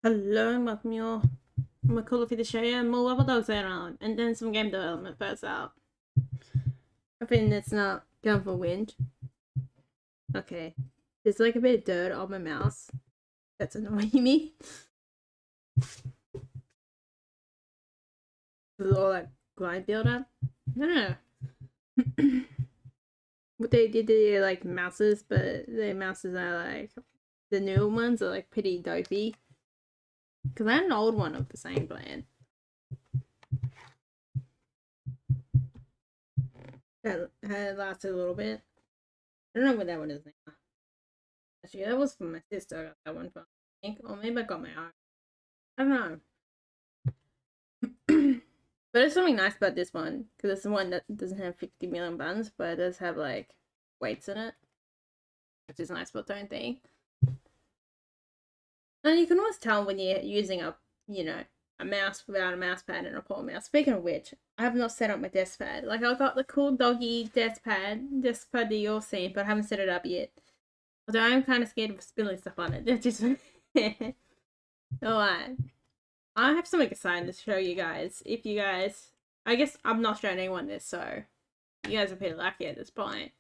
Hello and welcome your Call of Duty show and more Wobbledogs around and then some game development first out. Hoping it's not going for wind. Okay. There's like a bit of dirt on my mouse. That's annoying me. With all that grind build up. I don't know. What they did to like mouses, but the mouses are like the newer ones are like pretty dopey. Because I had an old one of the same brand. That had lasted a little bit. I don't know what that one is now. Actually, that was from my sister. I got that one from, I think. Or maybe I got my own. I don't know. But there's something nice about this one. Because it's the one that doesn't have 50 million buttons, but it does have, like, weights in it. Which is nice for its own thing. And you can always tell when you're using a, a mouse without a mouse pad and a poor mouse. Speaking of which, I have not set up my desk pad. Like, I got the cool doggy desk pad that you'll see, but I haven't set it up yet. Although I'm kind of scared of spilling stuff on it. That's just... Alright. I have something exciting to show you guys. If you guys... I guess I'm not showing anyone this, so... You guys are pretty lucky at this point.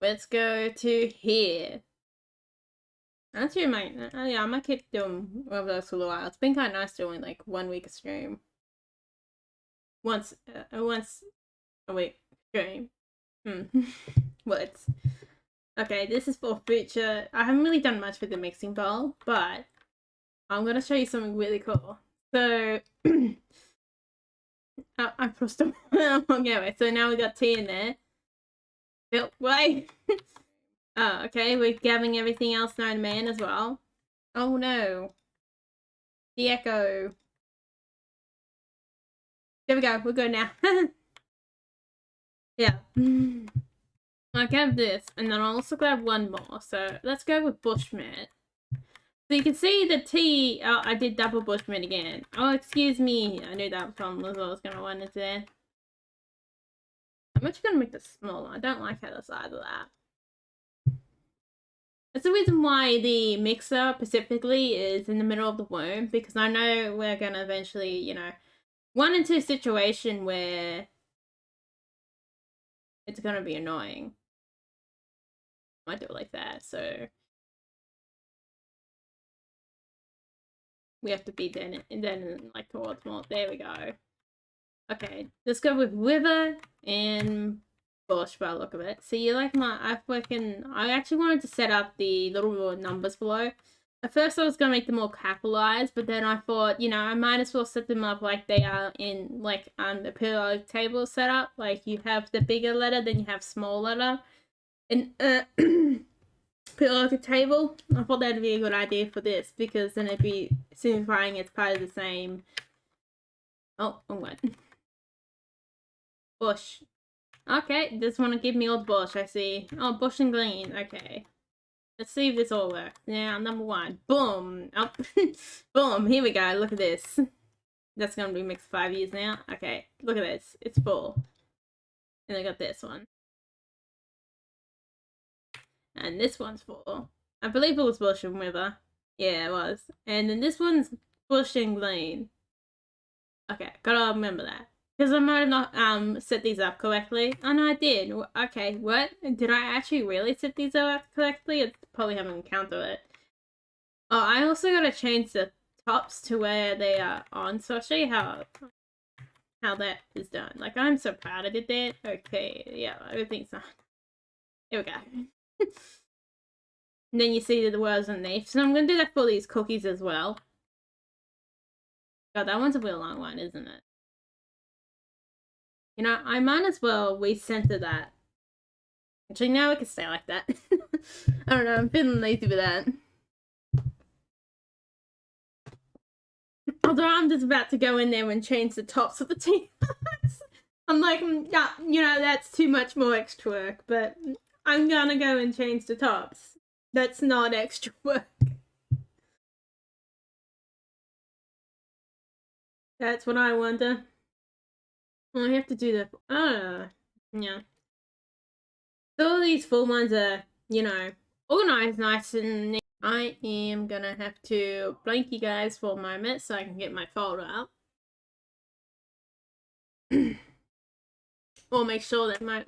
Let's go to here. Actually, I might keep doing Wobbledogs for a little while. It's been kind of nice doing like 1 week of stream. Once a week stream. Words. Okay, this is for future. I haven't really done much with the mixing bowl, but I'm gonna show you something really cool. So I pressed them. Okay, so now we got tea in there. Yep, wait. Oh, okay, we're gathering everything else known to man as well. Oh no. The echo. There we go, we're good now. Yeah. I have this, and then I'll also grab one more. So let's go with Bushmeat. So you can see the tea. Oh, I did double Bushmeat again. Oh, excuse me. I knew that one was what I was going to run into there. I'm actually going to make this smaller. I don't like how the size of that. That's the reason why the mixer specifically is in the middle of the room, because I know we're going to eventually, run into a situation where it's going to be annoying. I might do it like that, so we have to be then like towards more. There we go. Okay, let's go with river and bush by the look of it. So you like I actually wanted to set up the little numbers below. At first I was going to make them all capitalized, but then I thought, I might as well set them up like they are in, like, the periodic table setup. Like, you have the bigger letter, then you have small letter. And, periodic table. I thought that'd be a good idea for this, because then it'd be signifying it's part of the same... Oh, what? Bush. Okay, just want to give me all the bush, I see. Oh, bush and green. Okay. Let's see if this all works. Now, number 1. Boom. Oh, boom. Here we go. Look at this. That's going to be mixed 5 years now. Okay. Look at this. It's full. And I got this one. And this one's full. I believe it was bush and river. Yeah, it was. And then this one's bush and green. Okay, gotta remember that. Because I might have not set these up correctly. Oh no, I did. Okay, what? Did I actually really set these up correctly? I probably haven't encountered it. Oh, I also gotta change the tops to where they are on, so I'll show you how that is done. Like, I'm so proud I did that. Okay, yeah, everything's on. Here we go. And then you see the words underneath. So I'm gonna do that for these cookies as well. God, that one's a real long one, isn't it? I might as well recenter that. Actually, now we can stay like that. I don't know, I'm feeling lazy with that. Although I'm just about to go in there and change the tops of the t-shirts. I'm like, yeah, that's too much more extra work, but I'm gonna go and change the tops. That's not extra work. That's what I wonder. Well, I have to do the... yeah. So all these full ones are, organized nice and neat. I am gonna have to blank you guys for a moment so I can get my folder up. Or make sure that my...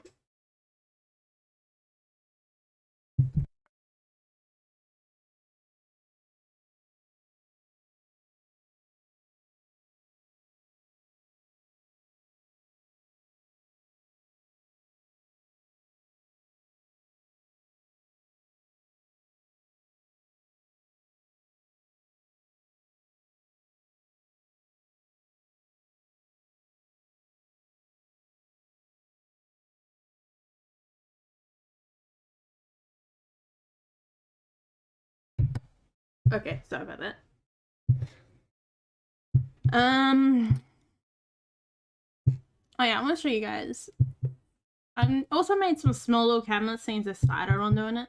Okay, sorry about that. Oh yeah, I want to show you guys. I also made some small little camera scenes aside on doing it.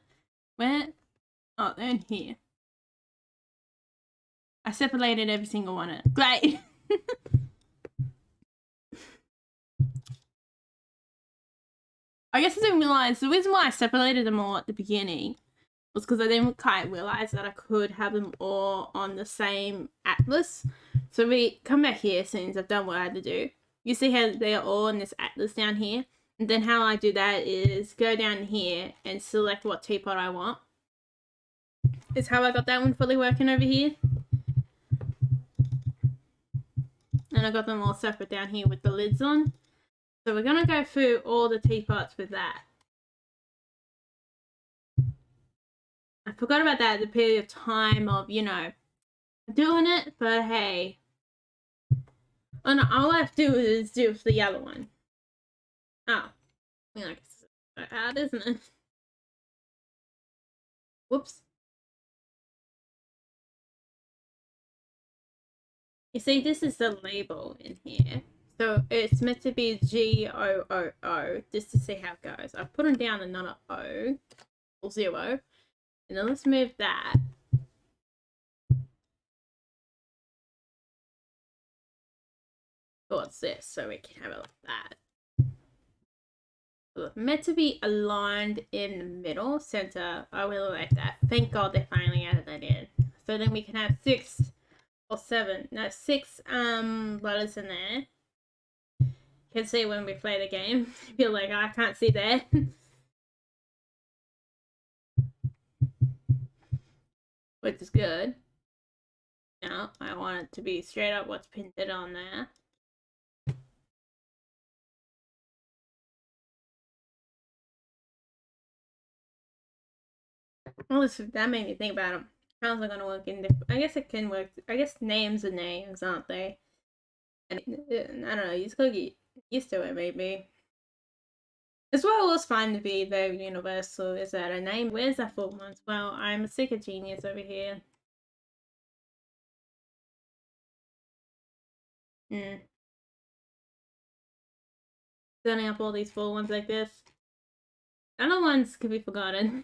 Where? Oh, they're in here. I separated every single one. Great! I guess I didn't realize the reason why I separated them all at the beginning was because I didn't quite realize that I could have them all on the same atlas. So we come back here since I've done what I had to do. You see how they're all in this atlas down here? And then how I do that is go down here and select what teapot I want. Is how I got that one fully working over here. And I got them all separate down here with the lids on. So we're going to go through all the teapots with that. I forgot about that at the period of time of, you know, doing it, but hey. Oh no, all I have to do is do the yellow one. Oh. I mean, it's so hard, isn't it? Whoops. You see, this is the label in here. So it's meant to be G-O-O-O, just to see how it goes. I've put them down another O, or 0. And then let's move that. Towards this, so we can have it like that. So it's meant to be aligned in the middle, center. I really like that. Thank God they finally added that in. So then we can have 6 or 7, no, 6 letters in there. You can see when we play the game. You're like, I can't see that. Which is good. Now, I want it to be straight up what's printed on there. Well, that made me think about them. How's it gonna work in I guess it can work. I guess names are names, aren't they? And I don't know, you just gotta get used to it, maybe. As well, it was fun to be very universal. Is that a name? Where's that full one as well? I'm a sick of genius over here. Setting up all these full ones like this. Other ones could be forgotten.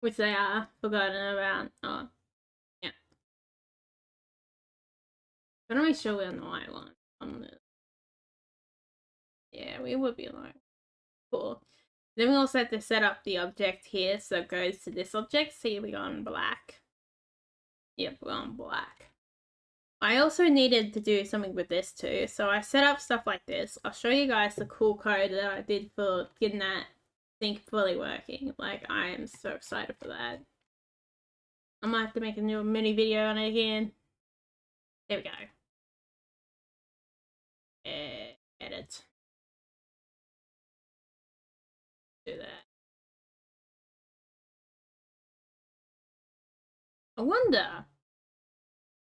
Which they are forgotten about. Oh, yeah. Gotta make sure we're on the right one. On this. Yeah, we would be like cool. Then we also have to set up the object here so it goes to this object. See, we go on black. Yep, we're on black. I also needed to do something with this too. So I set up stuff like this. I'll show you guys the cool code that I did for getting that thing fully working. Like, I am so excited for that. I might have to make a new mini video on it again. There we go. Edit. Do that. I wonder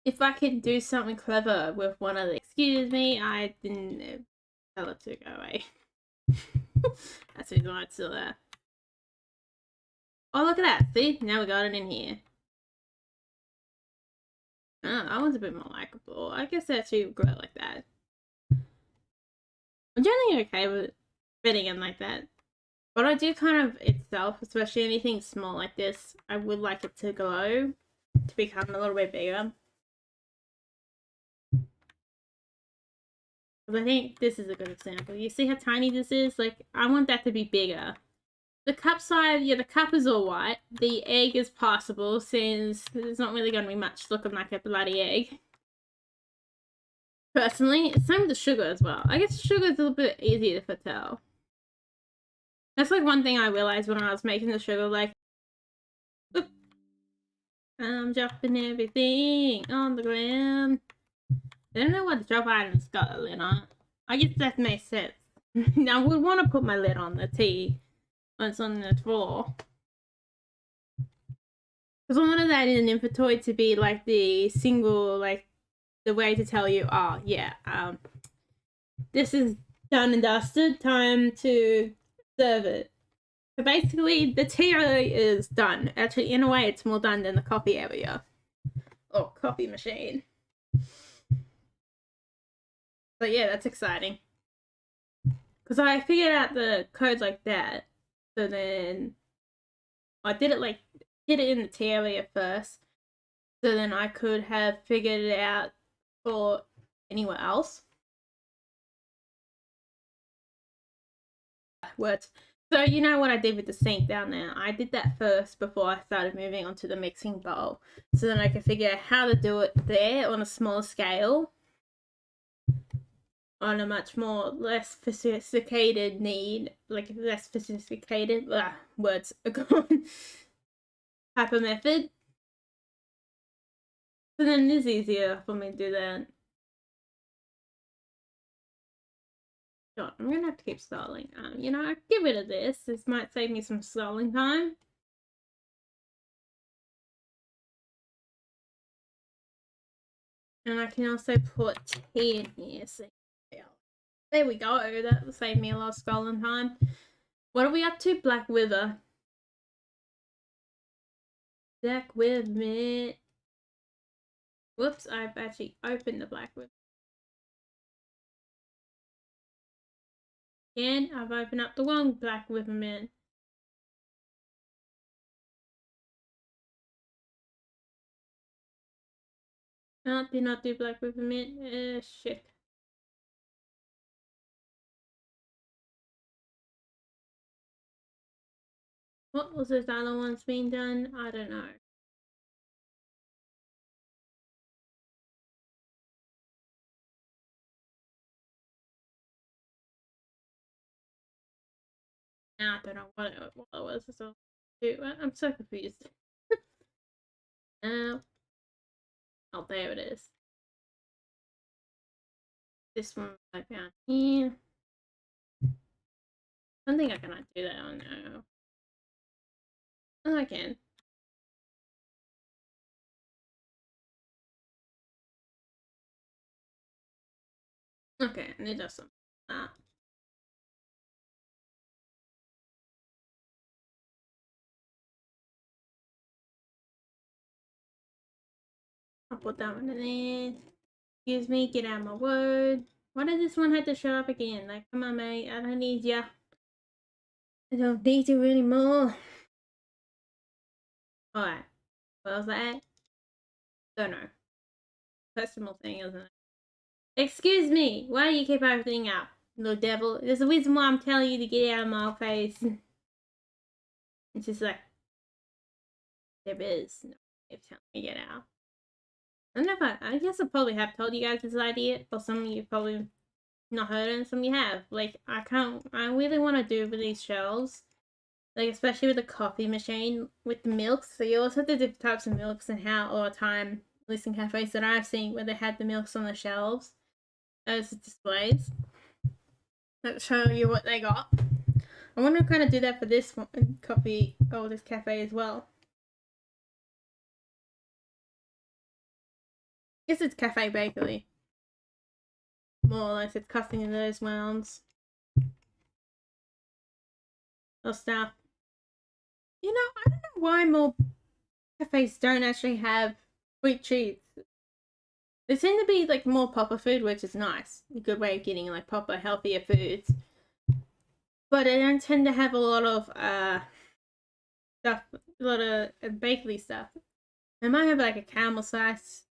if I could do something clever with one of the... Excuse me, I didn't tell it to go away. That's the why it's still there. Oh, look at that. See? Now we got it in here. Oh, that one's a bit more likable. I guess that's actually grow like that. I'm generally okay with fitting in like that. But I do kind of itself, especially anything small like this, I would like it to glow, to become a little bit bigger. But I think this is a good example. You see how tiny this is? Like, I want that to be bigger. The cup side, yeah, the cup is all white. The egg is passable since there's not really going to be much looking like a bloody egg. Personally, same with the sugar as well. I guess sugar is a little bit easier to tell. That's like one thing I realized when I was making the sugar, like, oop, I'm dropping everything on the ground. I don't know what the drop item's got a lid on. I guess that makes sense. I would want to put my lid on the tea when it's on the floor. Because I wanted that in an inventory to be like the single, like, the way to tell you, oh, yeah, this is done and dusted, time to serve it. So basically, the tea area is done. Actually, in a way, it's more done than the coffee area. Or coffee machine. But yeah, that's exciting. Because I figured out the code like that. So then I did it in the tea area first. So then I could have figured it out for anywhere else. Words. So you know what I did with the sink down there? I did that first before I started moving on to the mixing bowl. So then I could figure out how to do it there on a smaller scale. On a much more less sophisticated need, like less sophisticated words are gone type of method. So then it is easier for me to do that. God, I'm gonna have to keep stalling. You know, I could get rid of this. This might save me some stalling time. And I can also put tea in here. So there we go. That will save me a lot of stalling time. What are we up to? Black Wither. Black Wither. Whoops, I've actually opened the Black Wither. Again, I've opened up the wrong Black Wither man. Did not do Black Wither mint. Shit. What was this other one's being done? I don't know. I don't know what it was. So, I'm so confused. Oh, there it is. This one right down here. I don't think I cannot do that. Oh no. Oh, I can. Okay, and it does something like that. I'll put that one in there. Excuse me, get out of my word. Why did this one have to show up again? Like, come on, mate. I don't need ya. I don't need you anymore. Alright. What was that? Don't know. Personal thing, isn't it? Excuse me. Why do you keep opening up, little devil? There's a reason why I'm telling you to get out of my face. It's just like, there is no way of telling me to get out. I don't know if I guess I probably have told you guys this idea, but some of you probably not heard it and some of you have. Like, I really want to do with these shelves. Like, especially with the coffee machine, with the milks. So you also have the different types of milks and how all the time, at least in cafes that I've seen, where they had the milks on the shelves as displays that show you what they got. I want to kind of do that for this one, coffee, or this cafe as well. I guess it's cafe bakery. More or less, it's custom in those rounds. Or stuff. You know, I don't know why more cafes don't actually have sweet treats. They seem to be like more proper food, which is nice. A good way of getting like proper, healthier foods. But they don't tend to have a lot of stuff, a lot of bakery stuff. They might have like a caramel slice,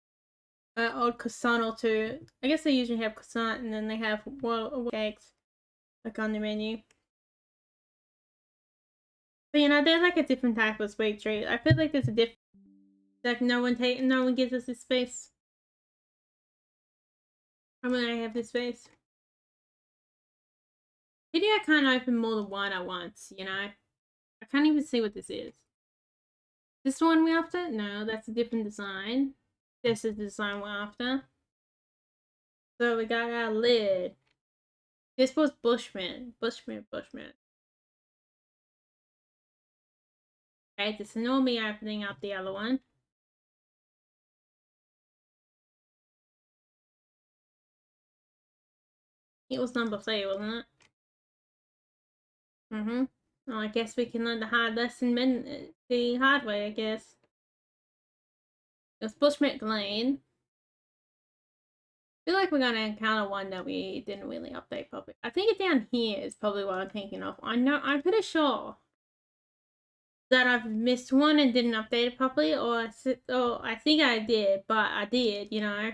old croissant or two. I guess they usually have croissant and then they have cakes like on the menu. But you know, they're like a different type of sweet treat. I feel like there's a different, like no one gives us this space. I mean, I have this space. Maybe I can't open more than one at once, you know? I can't even see what this is. This one we after? No, that's a different design. This is the design we're after. So we got our lid. This was Bushman. Bushman. Okay, just ignore me opening up the other one. It was number 3, wasn't it? Well, I guess we can learn the hard lesson the hard way, I guess. It was Bushman Glen. I feel like we're gonna encounter one that we didn't really update properly. I think it down here is probably what I'm thinking of. I'm pretty sure that I've missed one and didn't update it properly, or I think I did, but I did, you know.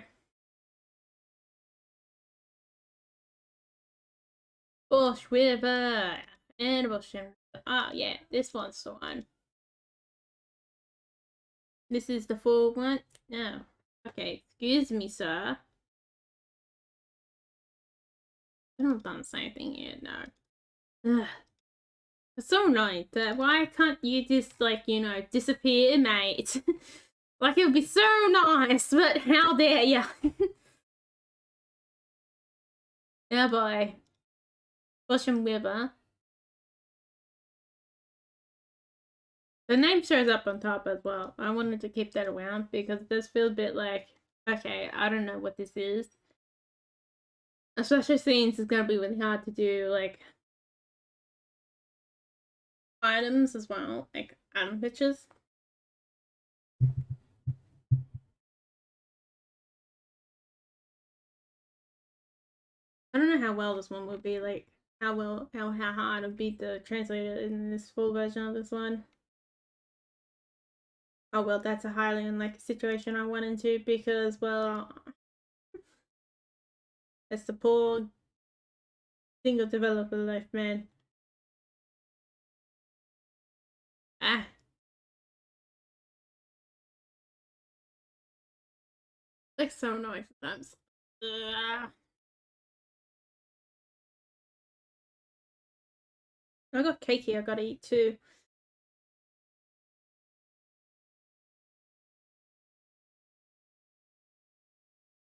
Bush River and Bush River. Oh yeah, this one's the one. This is the full one. No. Okay, excuse me, sir. I haven't done the same thing yet, no. Ugh. It's so annoying. Why can't you just, like, you know, disappear, mate? Like, it would be so nice, but how dare ya? Yeah, boy. Ocean River. The name shows up on top as well. I wanted to keep that around because it does feel a bit like, okay, I don't know what this is. Especially since it's gonna be really hard to do, like, items as well, like item pictures. I don't know how well this one would be, like, how hard it'd be to translate it in this full version of this one. Oh well, that's a highly unlikely situation I went into because, well, it's the poor single developer life, man. Ah. Like, so annoying sometimes. Ugh. I got cake here, I gotta eat too.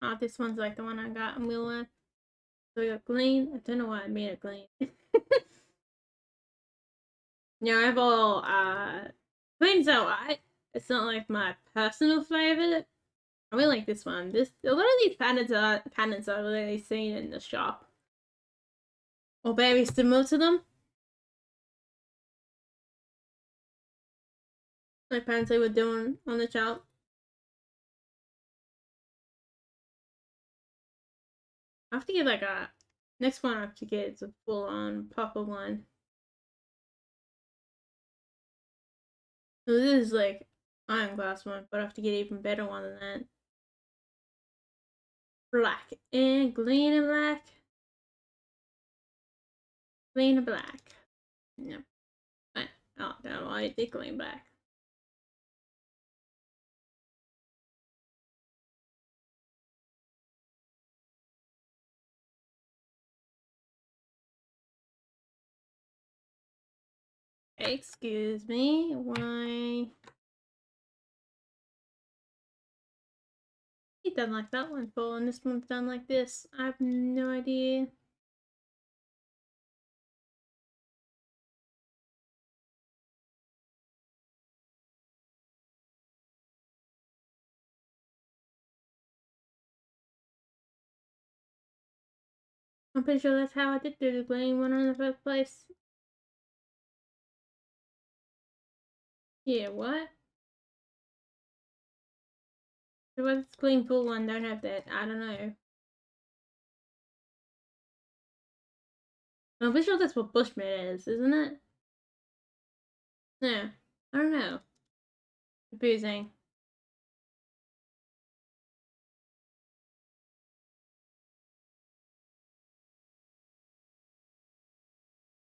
Oh, this one's like the one I got. So we got green. I don't know why I made it green. Yeah, I've all green's alright. It's not like my personal favorite. I really like this one. A lot of these patterns I've already seen in the shop. Or very similar to them. Like patterns they were doing on the shop. I have to get like a next one I have to get is a full on proper one. So this is like iron glass one, but I have to get an even better one than that. Black and green and black. Green and black. Yep. Oh, no, I did green black. Excuse me, why? He done like that one full, and this one's done like this. I have no idea. I'm pretty sure that's how I did do the green one in the first place. Yeah, what? So what's green full one don't have that? I don't know. I'm pretty sure that's what Bushman is, isn't it? Yeah, I don't know. Confusing.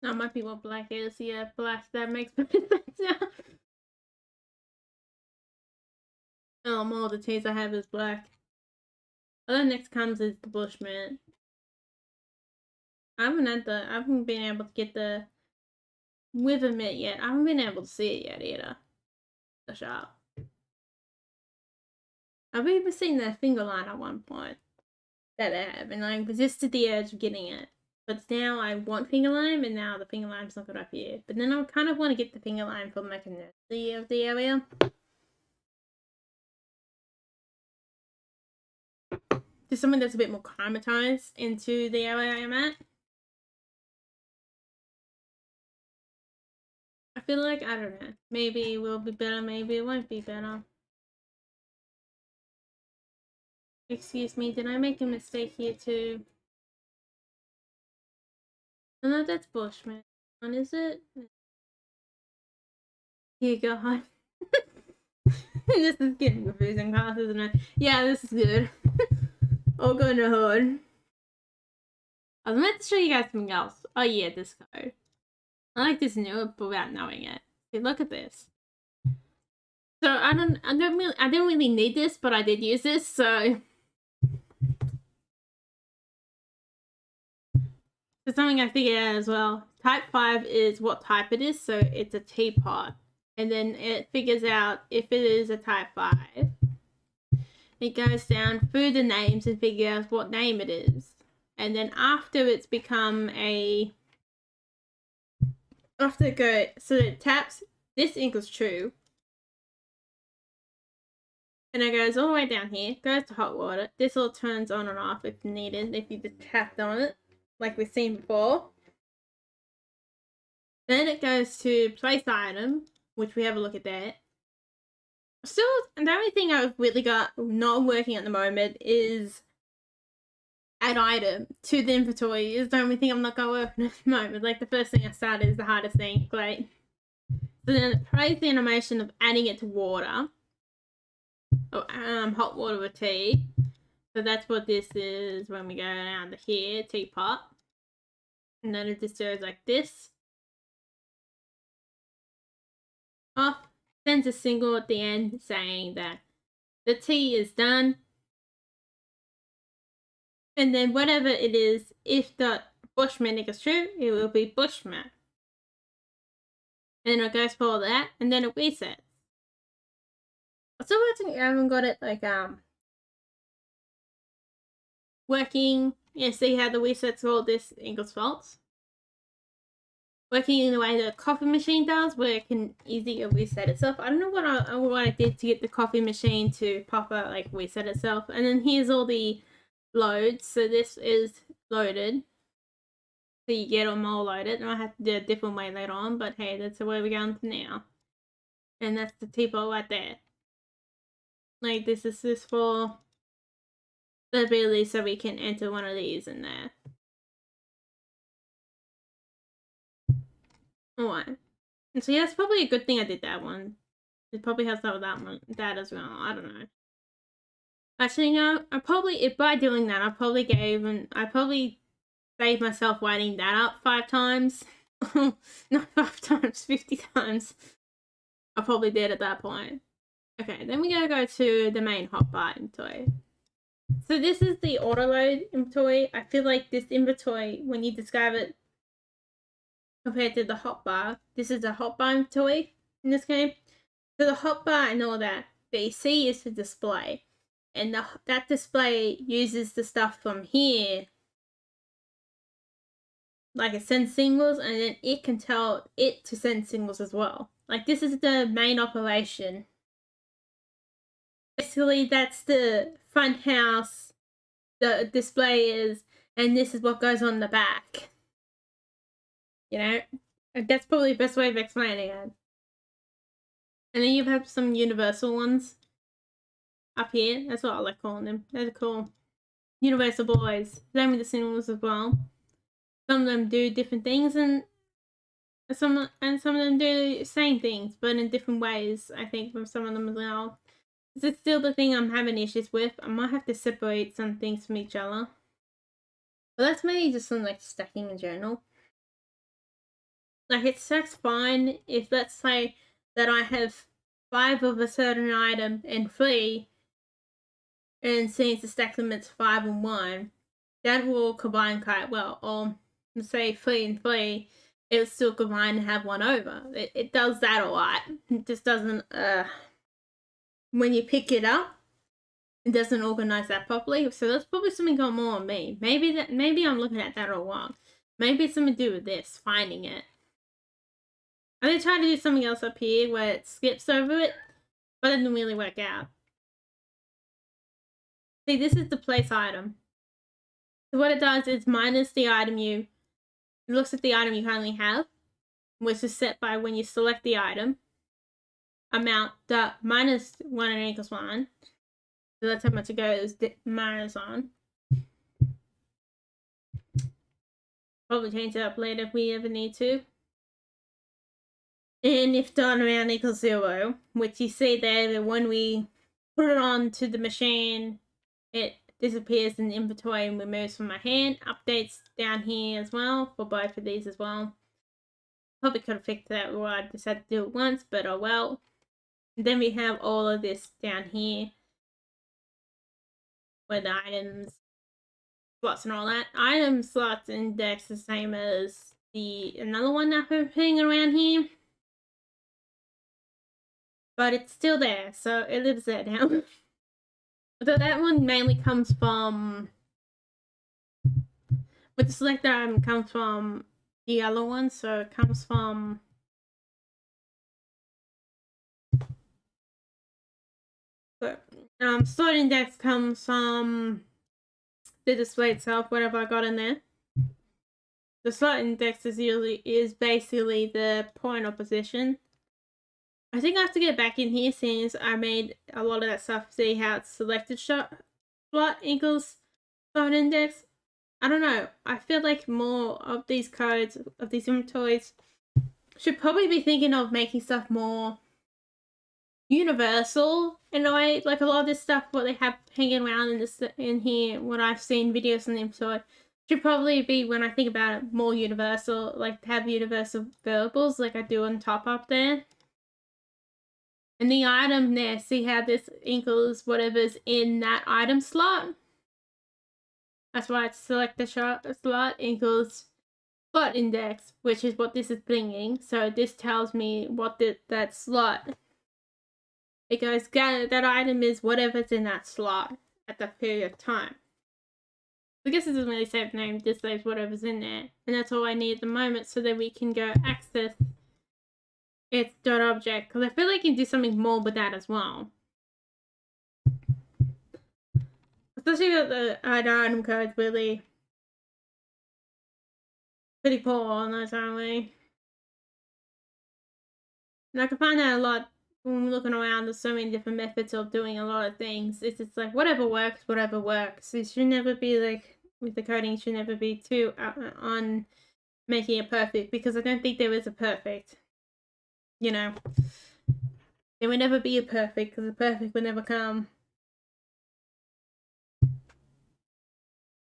That might be what black is. Yeah, black. That makes perfect sense now. All the teas I have is black. Other next comes is the Bushman. I haven't been able to get the Wither Mitt yet. I haven't been able to see it yet either. The shop. I've even seen that finger line at one point that I have, and I resisted the urge of getting it. But now I want finger lime, and now the finger lime's not good up here. But then I kind of want to get the finger lime for like a nursery of the area. Just something that's a bit more climatized into the area I'm at. I feel like, I don't know, maybe it will be better, maybe it won't be better. Excuse me, did I make a mistake here too? Oh, no, that's Bushman. What is it? Here you go, hon. This is getting confusing class, isn't it? Yeah, this is good. All going to hood. I was meant to show you guys something else. Oh yeah, this code. I like this new without knowing it. See, look at this. So I didn't really need this, but I did use this, so it's something I figured out as well. Type 5 is what type it is, so it's a teapot. And then it figures out if it is a type 5. It goes down through the names and figures out what name it is. And then after it's become a... After it goes... So it taps, this equals true. And it goes all the way down here, goes to hot water. This all turns on and off if needed, if you just tapped on it, like we've seen before. Then it goes to place item, which we have a look at that. Still, the only thing I've really got not working at the moment is add item to the inventory. Is the only thing I'm not going to work on at the moment. Like the first thing I started is the hardest thing. Great. So then it plays the animation of adding it to water. Or hot water with tea. So that's what this is when we go down to here, teapot. And then it just goes like this. Off. Sends a signal at the end saying that the tea is done. And then whatever it is, if the Bushman is true, it will be Bushman. And then it goes for all that, and then it resets. I'm still watching, I haven't got it like working. Yeah, see how the resets all this equals false? Working in the way the coffee machine does, where it can easily reset itself. I don't know what I did to get the coffee machine to proper like reset itself. And then here's all the loads. So this is loaded. So you get them all loaded. And I have to do a different way later on, but hey, that's the way we're going to now. And that's the teapot right there. Like this is this for the ability so we can enter one of these in there. Alright. And so yeah, it's probably a good thing I did that one. It probably has that with that as well. I don't know. Actually, no. I probably, if by doing that, I probably saved myself writing that up 5 times. Not 5 times, 50 times. I probably did at that point. Okay, then we gotta go to the main hotbar inventory. So this is the auto load inventory. I feel like this inventory, when you describe it compared to the hotbar, this is a hotbar inventory in this game. So the hotbar and all that, the C is the display. And that display uses the stuff from here. Like it sends signals, and then it can tell it to send signals as well. Like this is the main operation. Basically, that's the front house, the display is, and this is what goes on the back. You know? That's probably the best way of explaining it. And then you have some universal ones up here. That's what I like calling them. They're cool. Universal boys. Same with the signals as well. Some of them do different things, and some of them do the same things, but in different ways, I think, from some of them as well. This is still the thing I'm having issues with. I might have to separate some things from each other. But that's maybe just some like stacking in general. Like, it stacks fine if, let's say, that I have 5 of a certain item and 3, and since the stack limit's 5 and 1, that will combine quite well. Or, say, 3 and 3, it will still combine and have 1 over. It does that a lot. It just doesn't, when you pick it up, it doesn't organize that properly. So that's probably something going more on me. Maybe I'm looking at that all wrong. Maybe it's something to do with this, finding it. I'm gonna try to do something else up here where it skips over it, but it didn't really work out. See, this is the place item. So what it does is minus the item it looks at the item you currently have, which is set by when you select the item, amount, minus 1 and equals 1. So that's how much it goes, minus on. Probably change it up later if we ever need to. And if done around equals 0, which you see there that when we put it onto the machine, it disappears in the inventory and removes from my hand. Updates down here as well for both of these as well. Probably could have fixed that or I just had to do it once, but oh well. And then we have all of this down here where the items, slots and all that. Item slots index the same as another one that we're putting around here. But it's still there, so it lives there now. So that one mainly comes from, with the selector item comes from the other one, so it comes from sort index comes from the display itself, whatever I got in there. The slot index is basically the point of position. I think I have to get back in here since I made a lot of that stuff. See how it's selected slot equals slot index. I don't know. I feel like more of these codes, of these inventories, should probably be thinking of making stuff more universal in a way. Like a lot of this stuff, what they have hanging around in here, what I've seen videos on the inventory, should probably be, when I think about it, more universal. Like have universal variables like I do on top up there. And the item there, see how this equals whatever's in that item slot? That's why it's select the slot equals slot index, which is what this is bringing. So this tells me what that slot, it goes, that item is whatever's in that slot at that period of time. I guess it doesn't really say the name, just says whatever's in there. And that's all I need at the moment so that we can go access its .object, because I feel like you can do something more with that as well. Especially with the item codes, really pretty poor on those, aren't we? And I can find that a lot when we're looking around. There's so many different methods of doing a lot of things. It's just like whatever works, whatever works. It should never be like, with the coding, it should never be too on making it perfect, because I don't think there is a perfect. You know, there will never be a perfect, because the perfect will never come.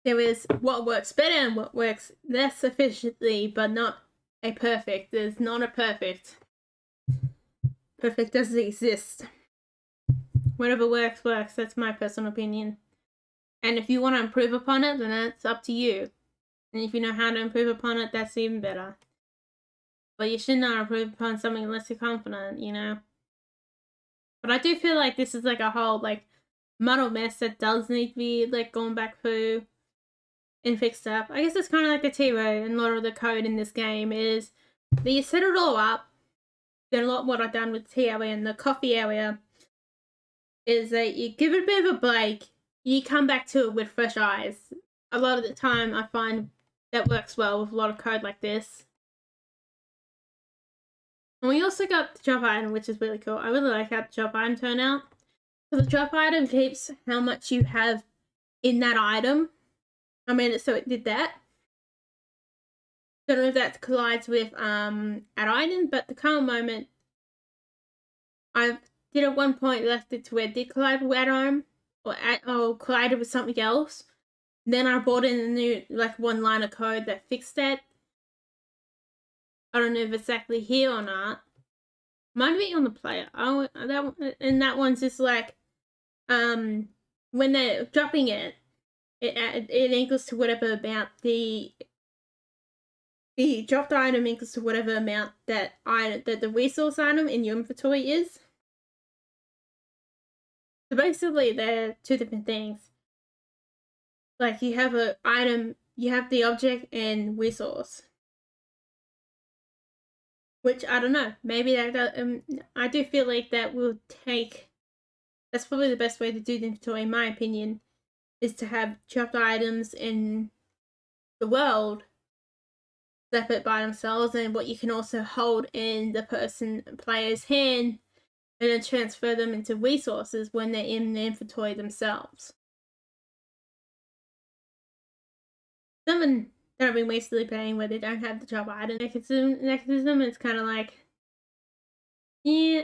There is what works better and what works less efficiently, but not a perfect. There's not a perfect. Perfect doesn't exist. Whatever works, works. That's my personal opinion. And if you want to improve upon it, then that's up to you. And if you know how to improve upon it, that's even better. But you should not improve upon something unless you're confident, you know? But I do feel like this is like a whole, like, muddled mess that does need to be, like, gone back through and fixed up. I guess it's kind of like the T-Row, and a lot of the code in this game is that you set it all up. Then a lot what I've done with the tea area and the coffee area is that you give it a bit of a break, you come back to it with fresh eyes. A lot of the time I find that works well with a lot of code like this. And we also got the drop item, which is really cool. I really like how the drop item turned out. So the drop item keeps how much you have in that item. I mean, so it did that. Don't know if that collides with add item, but the current moment I did at one point left it to where it did collide with add item or collided with something else. Then I brought in a new, like, one line of code that fixed that. I don't know if it's exactly here or not. Might be on the player. That one's just like, when they're dropping it, it equals to whatever amount the dropped item equals to whatever amount that the resource item in your inventory is. So basically, they're two different things. Like, you have an item, you have the object and resource. Which, I don't know, maybe that, I do feel like that will take, that's probably the best way to do the inventory, in my opinion, is to have dropped items in the world separate by themselves, and what you can also hold in the player's hand and then transfer them into resources when they're in the inventory themselves. Some that have been wastefully playing where they don't have the drop item mechanism, it's kind of like, yeah,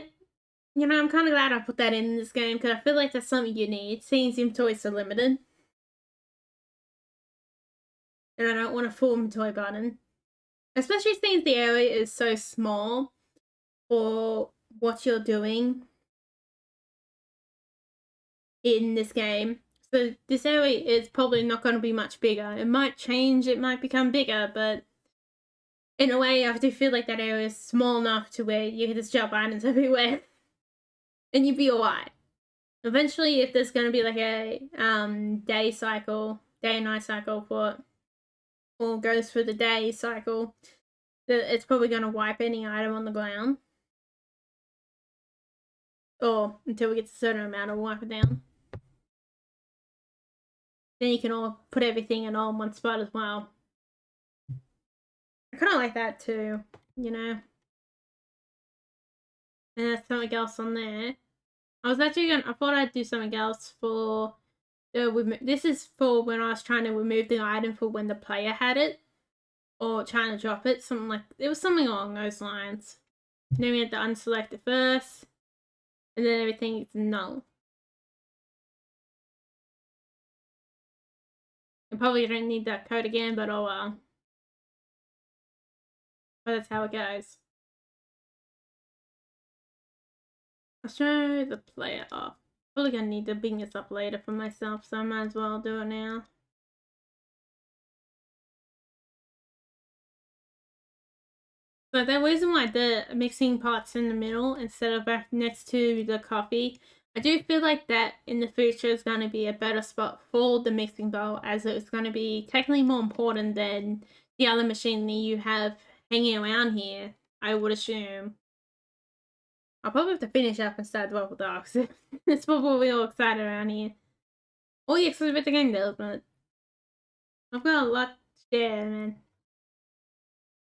you know, I'm kind of glad I put that in this game because I feel like that's something you need, since inventories are limited. And I don't want a full inventory button. Especially since the area is so small for what you're doing in this game. So this area is probably not going to be much bigger. It might change, it might become bigger, but in a way I do feel like that area is small enough to where you can just drop items everywhere and you'd be alright. Eventually, if there's going to be like a day and night cycle for it, or goes through the day cycle, it's probably going to wipe any item on the ground. Or until we get to a certain amount, it'll wipe it down. Then you can all put everything in all in one spot as well. I kind of like that too, you know. And there's something else on there. I thought I'd do something else for this is for when I was trying to remove the item for when the player had it, or trying to drop it. It was something along those lines. Then we had to unselect it first, and then everything is null. I probably don't need that code again, but oh well. But that's how it goes. I'll show the player off. Probably gonna need to bring this up later for myself, so I might as well do it now. So the reason why the mixing pot's in the middle instead of back next to the coffee, I do feel like that in the future is going to be a better spot for the mixing bowl, as it's going to be technically more important than the other machine that you have hanging around here, I would assume. I'll probably have to finish up and start the Wobbledogs. It's probably all excited around here. Oh yeah, excited about the game development. I've got a lot to share, man.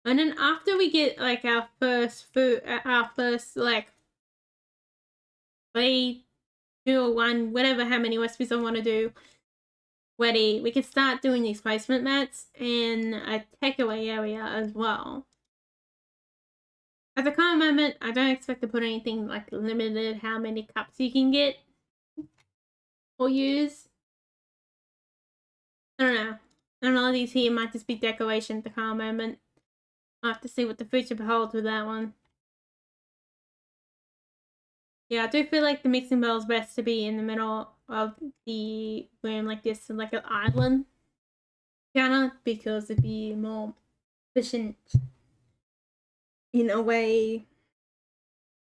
And then after we get like our first like 3, 2 or 1, whatever, how many recipes I want to do ready, we can start doing these placement mats in a takeaway area as well. At the current moment, I don't expect to put anything like limited how many cups you can get or use. I don't know. And all these here might just be decoration at the current moment. I'll have to see what the future beholds with that one. Yeah, I do feel like the mixing bowl is best to be in the middle of the room like this, like an island counter, because it'd be more efficient in a way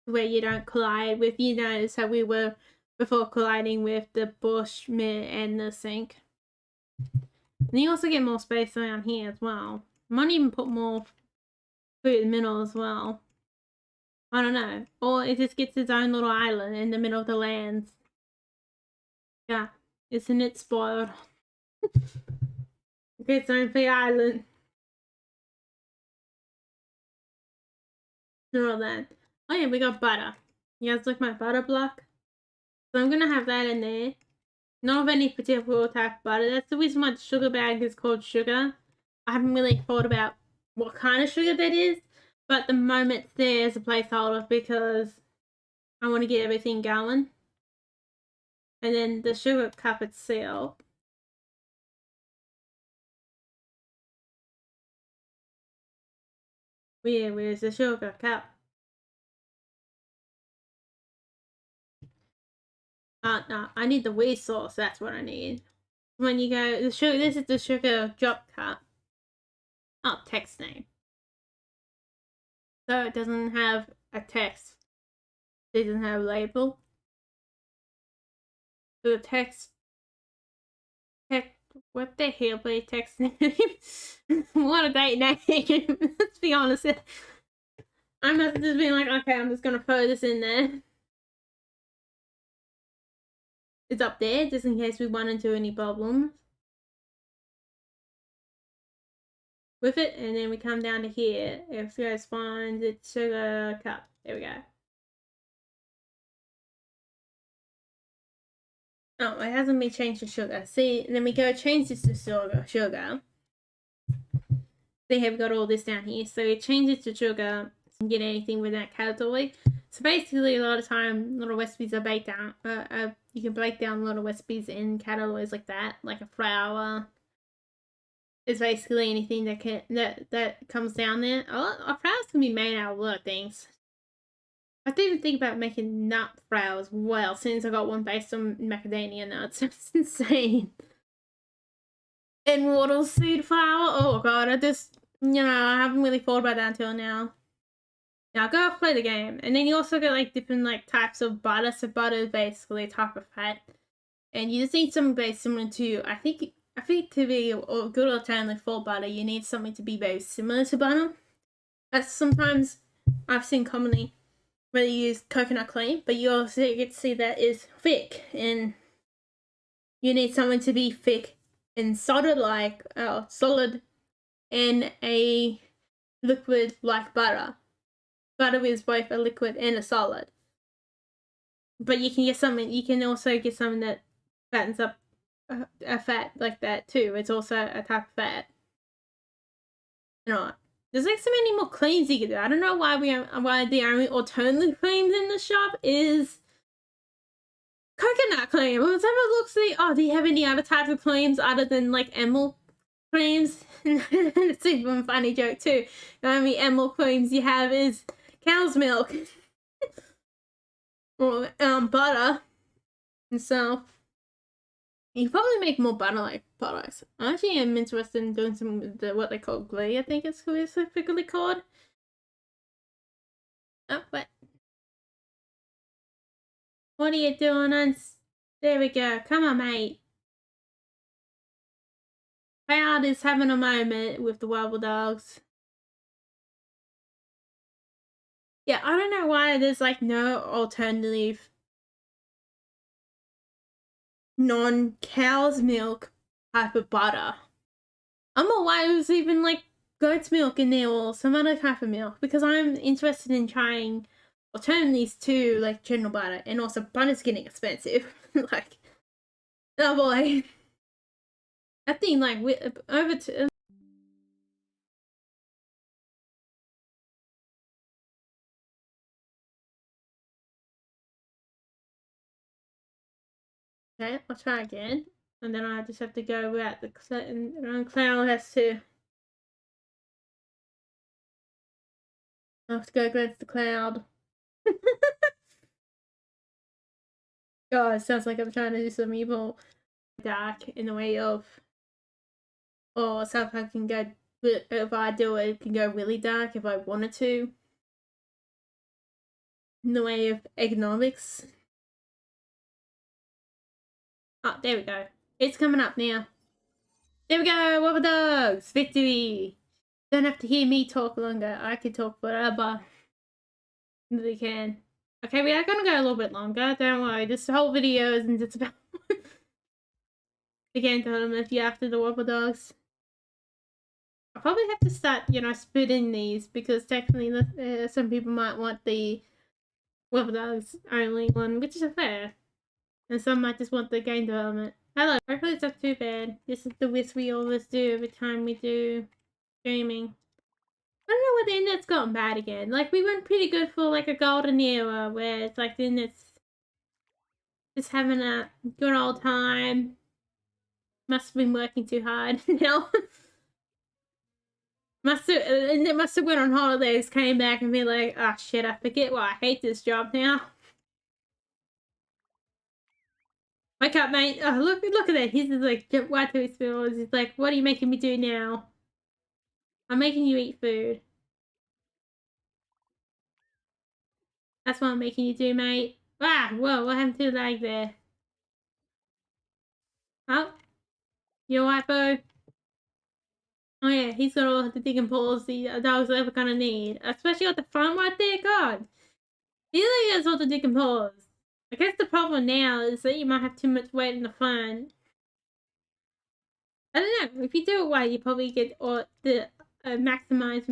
where you don't collide with, you know, so we were before colliding with the bush mitt and the sink. And you also get more space around here as well. Might even put more food in the middle as well. I don't know. Or it just gets its own little island in the middle of the lands. Yeah, isn't it spoiled? It gets its own free island. And all that. Oh yeah, we got butter. You guys like my butter block? So I'm gonna have that in there. Not of any particular type of butter. That's the reason why the sugar bag is called sugar. I haven't really thought about what kind of sugar that is, but at the moment there's a placeholder because I want to get everything going. And then the sugar cup itself, Where's the sugar cup? No, I need the wheat sauce, that's what I need. When you go, this is the sugar drop cup. Oh, text name. So it doesn't have a text. It doesn't have a label. So the text, what the hell, please, text name? What a great name. Let's be honest. I must have just been like, okay, I'm just gonna throw this in there. It's up there, just in case we run into any problems with it, and then we come down to here. If you guys find the sugar cup, there we go. Oh, it hasn't been changed to sugar. See, and then we go change this to sugar. See, have got all this down here. So you change it to sugar. You can get anything with that category. So basically, a lot of time, little recipes are baked down. You can break down little recipes in categories like that, like a flour. It's basically anything that comes down there. A flour can be made out of a lot of things. I didn't even think about making nut flour as well, since I got one based on macadamia nuts. It's insane. And water seed flour. Oh god, I just, I haven't really thought about that until now. Now go play the game, and then you also get like different like types of butter. So butter is basically a type of fat, and you just need something very similar to. I think to be a good alternative for butter, you need something to be very similar to butter. That's sometimes I've seen commonly where you use coconut cream, but you also get to see that is thick, and you need something to be thick and solid and a liquid like butter. Butter is both a liquid and a solid. But you can also get something that fattens up a fat like that too. It's also a type of fat. There's like so many more creams you can do. I don't know why the only alternative creams in the shop is coconut cream. When someone looks at do you have any other type of creams other than like emerald creams? It's even a funny joke too. The only emerald creams you have is cow's milk or butter and stuff. You probably make more butter-like products. I actually am interested in doing some what they call glee, I think it's specifically called. Oh, what are you doing? There we go. Come on, mate. Cloud is having a moment with the Wobbledogs. Yeah, I don't know why there's like no alternative non-cow's milk type of butter. I don't know why it was even like goat's milk in there or some other type of milk, because I'm interested in trying alternatives to like general butter, and also butter's getting expensive. Like, oh boy. I think like over to okay, I'll try again. And then I just have to go without the cloud has to. I have to go against the cloud. God, it sounds like I'm trying to do some evil dark in the way of. Or something I can go. If I do it, it can go really dark if I wanted to. In the way of economics. Oh, there we go. It's coming up now. There we go, Wobbledogs! Victory! Don't have to hear me talk longer. I can talk forever. Really can. Okay, we are gonna go a little bit longer. Don't worry, this whole video isn't just about the game tournament if you're after the Wobbledogs. I'll probably have to start, splitting these, because technically some people might want the Wobbledogs only one, which is fair. And some might just want the game development. Hello, hopefully it's not too bad. This is the wish we always do every time we do streaming. I don't know why the internet's gotten bad again. Like, we went pretty good for like a golden era where it's like the internet's just having a good old time. Must have been working too hard now. Must have went on holidays, came back and be like, oh shit, I forget why I hate this job now. Wake up, mate. Oh, look at that. He's just like, right to his pillows. He's like, what are you making me do now? I'm making you eat food. That's what I'm making you do, mate. Ah, whoa, what happened to the leg there? Oh, you alright, Bo? Oh yeah, he's got all the digging balls the dog's ever gonna need. Especially at the front right there, God. He really has all the digging balls. I guess the problem now is that you might have too much weight in the front. I don't know. If you do it right, you probably get all the maximize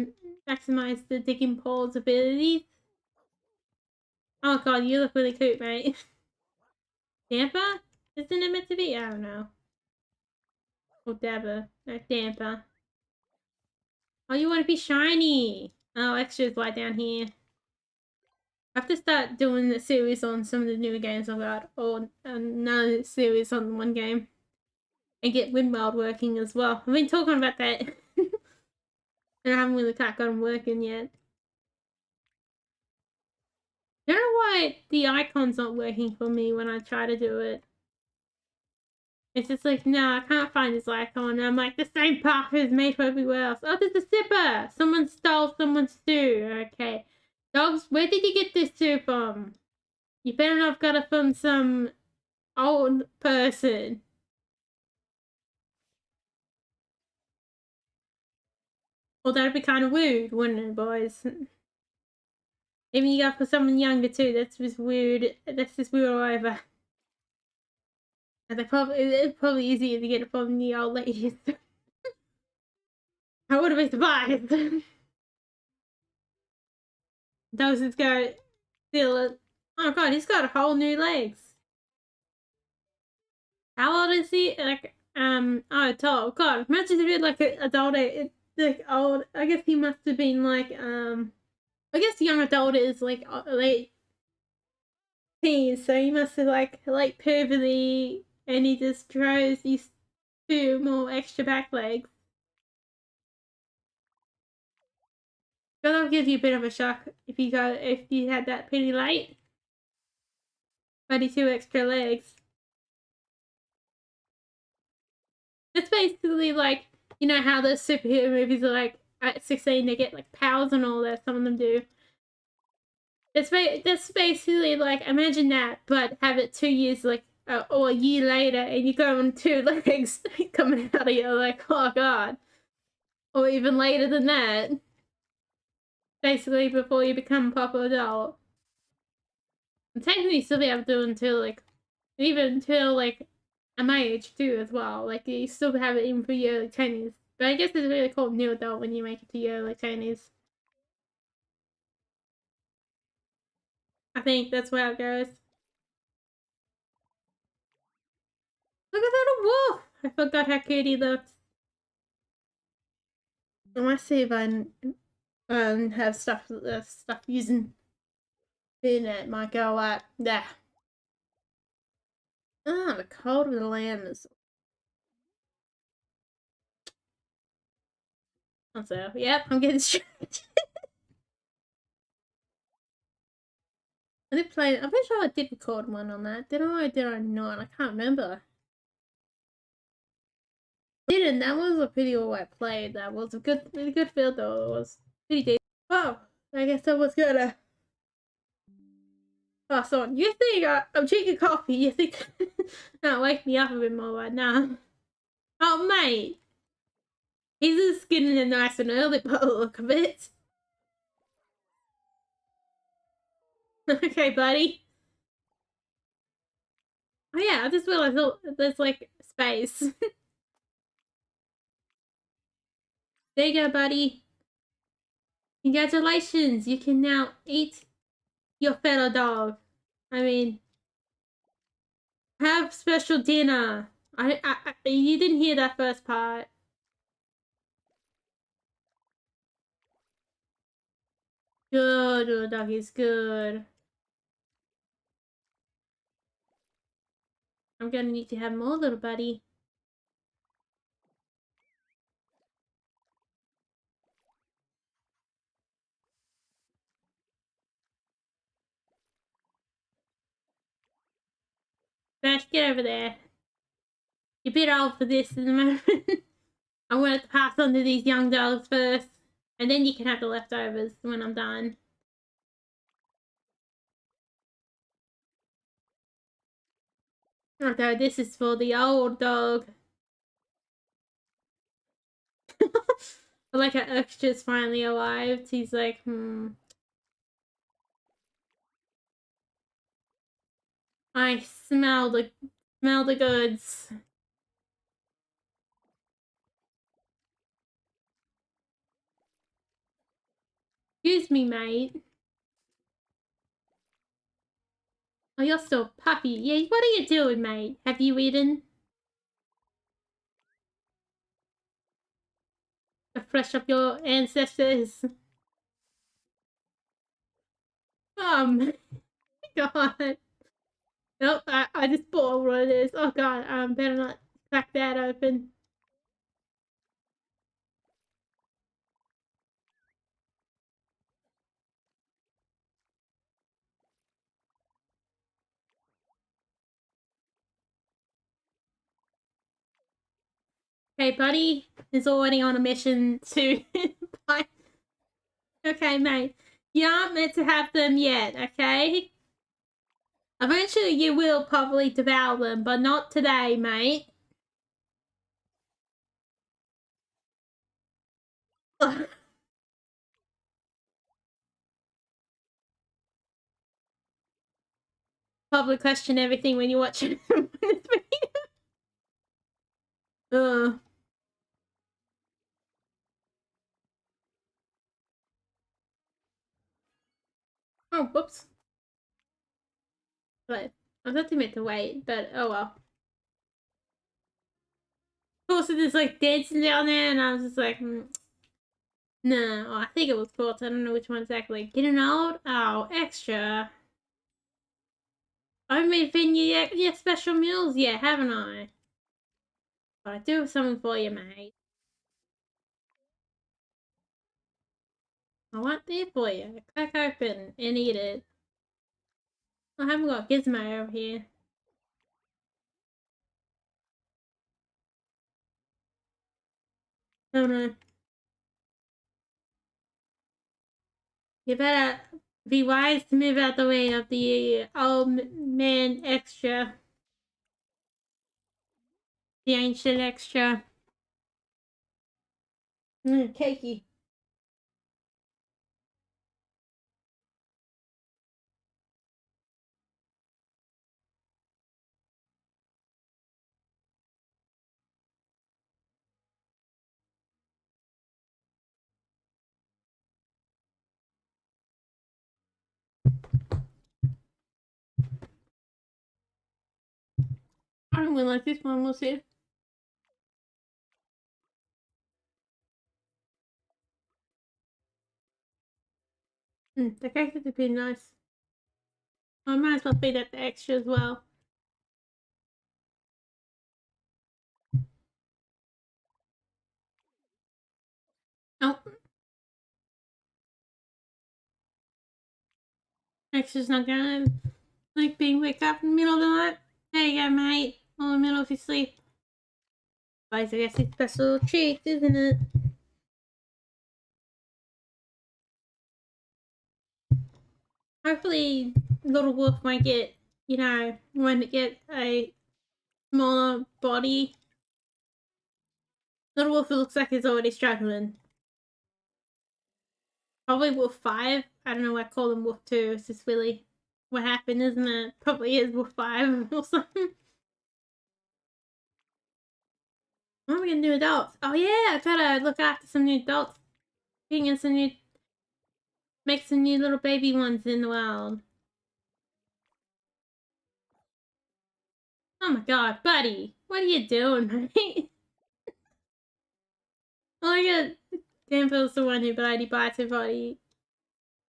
the digging pole's abilities. Oh god, you look really cute, mate. Damper? Isn't it meant to be? I don't know. Or Dabber. No, Damper. Oh, you want to be shiny. Oh, extras right down here. I have to start doing the series on some of the newer games I've got, or another series on one game. And get Windworld working as well. I've been talking about that. And I haven't really got them working yet. I don't know why the icon's not working for me when I try to do it. It's just like, no, I can't find this icon. And I'm like, the same path is made for everywhere else. Oh, there's a zipper! Someone stole someone's stew. Okay. Dogs, where did you get this stew from? You better not have got it from some old person. Well, that'd be kind of weird, wouldn't it, boys? Even you got for someone younger too, that's just weird. That's just weird all over. And it's probably easier to get it from the old ladies. I would have been surprised. Those that go steal it. Oh god, he's got whole new legs. How old is he? Like, oh, tall. God, imagine if he had like an adult, like old. I guess he must have been like, I guess young adult is like late teens, so he must have like puberty, and he just grows these two more extra back legs. So that'll give you a bit of a shock if you had that pretty late. 22 extra legs. It's basically like, you know how the superhero movies are like at 16 they get like powers and all that, some of them do. That's basically like, imagine that, but have it 2 years like, or a year later, and you go on two legs coming out of you, like, oh god. Or even later than that. Basically before you become a proper adult. And technically still be able to do until like, even until like my age too as well. Like you still have it even for your early 20s. But I guess it's really called new adult when you make it to your early 20s. I think that's where it goes. Look at that wolf! I forgot how cute he looked. I might see if I have stuff using the internet might go up. Yeah. Ah, the cold of the lamb is. So, yep, I'm getting straight. I did play. I'm pretty sure I did record one on that. Did I? Or did I not? I can't remember. I didn't. That was a pretty alright play. That was a really good field though. It was pretty deep. Oh, I guess I was gonna pass on. You think I'm drinking coffee? You think that wake me up a bit more right now? Oh mate, he's just getting it nice and early by the look of it. Okay, buddy. Oh yeah, I just realized there's like space. There you go, buddy. Congratulations, you can now eat your fellow dog. I mean, have special dinner. You didn't hear that first part. Good, little doggy's good. I'm gonna need to have more, little buddy. Bash, get over there. You're a bit old for this at the moment. I wanted to pass on to these young dogs first, and then you can have the leftovers when I'm done. Although this is for the old dog. Like our extra's finally arrived. He's like, I smell the goods. Excuse me, mate. Oh, you're still a puppy. Yeah, what are you doing, mate? Have you eaten? To fresh up your ancestors. My God. Nope, I just bought what it is. Oh God, better not crack that open. Okay, buddy is already on a mission to buy. Okay, mate. You aren't meant to have them yet, okay? Eventually you will probably devour them, but not today, mate. Probably question everything when you're watching this video. Oh, whoops. But I was actually meant to wait, but oh well. Of course, it is like dancing down there, and I was just like, no, I think it was called. I don't know which one exactly. Getting old? Oh, extra. I haven't been feeding you your special meals yet, haven't I? But I do have something for you, mate. I want there for you. Crack open and eat it. I haven't got Gizmo over here. Oh no. You better be wise to move out the way of the old man extra. The ancient extra. Cakey. I don't really like this one, we'll see. The cake would be nice. I might as well feed that the extra as well. Oh. Extra's not gonna like being wake up in the middle of the night. There you go, mate. All in the middle of your sleep. I guess it's special treat, isn't it? Hopefully, Little Wolf might get, when it get a smaller body. Little Wolf looks like he's already struggling. Probably Wolf 5. I don't know why I call him Wolf 2. It's just really what happened, isn't it? Probably is Wolf 5 or something. What are we gonna do adults? Oh yeah, I gotta look after some new adults. Make some new little baby ones in the wild. Oh my God, buddy, what are you doing, mate? Oh my God, Danville's the one who bloody bites everybody.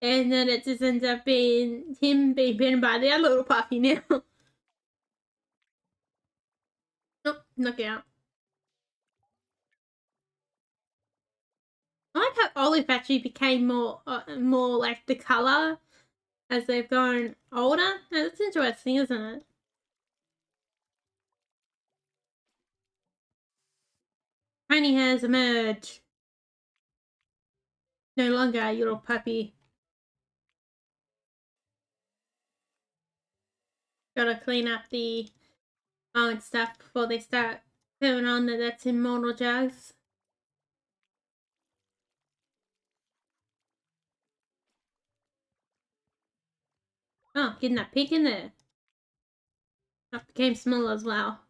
And then it just ends up being him being bitten by the other little puppy now. Nope, knock out. I like how Olive actually became more like the colour as they've gone older. That's interesting, isn't it? Tiny has emerged. No longer a little puppy. Gotta clean up the old stuff before they start putting on that's immortal jugs. Oh, getting that pig in there. That became small as well.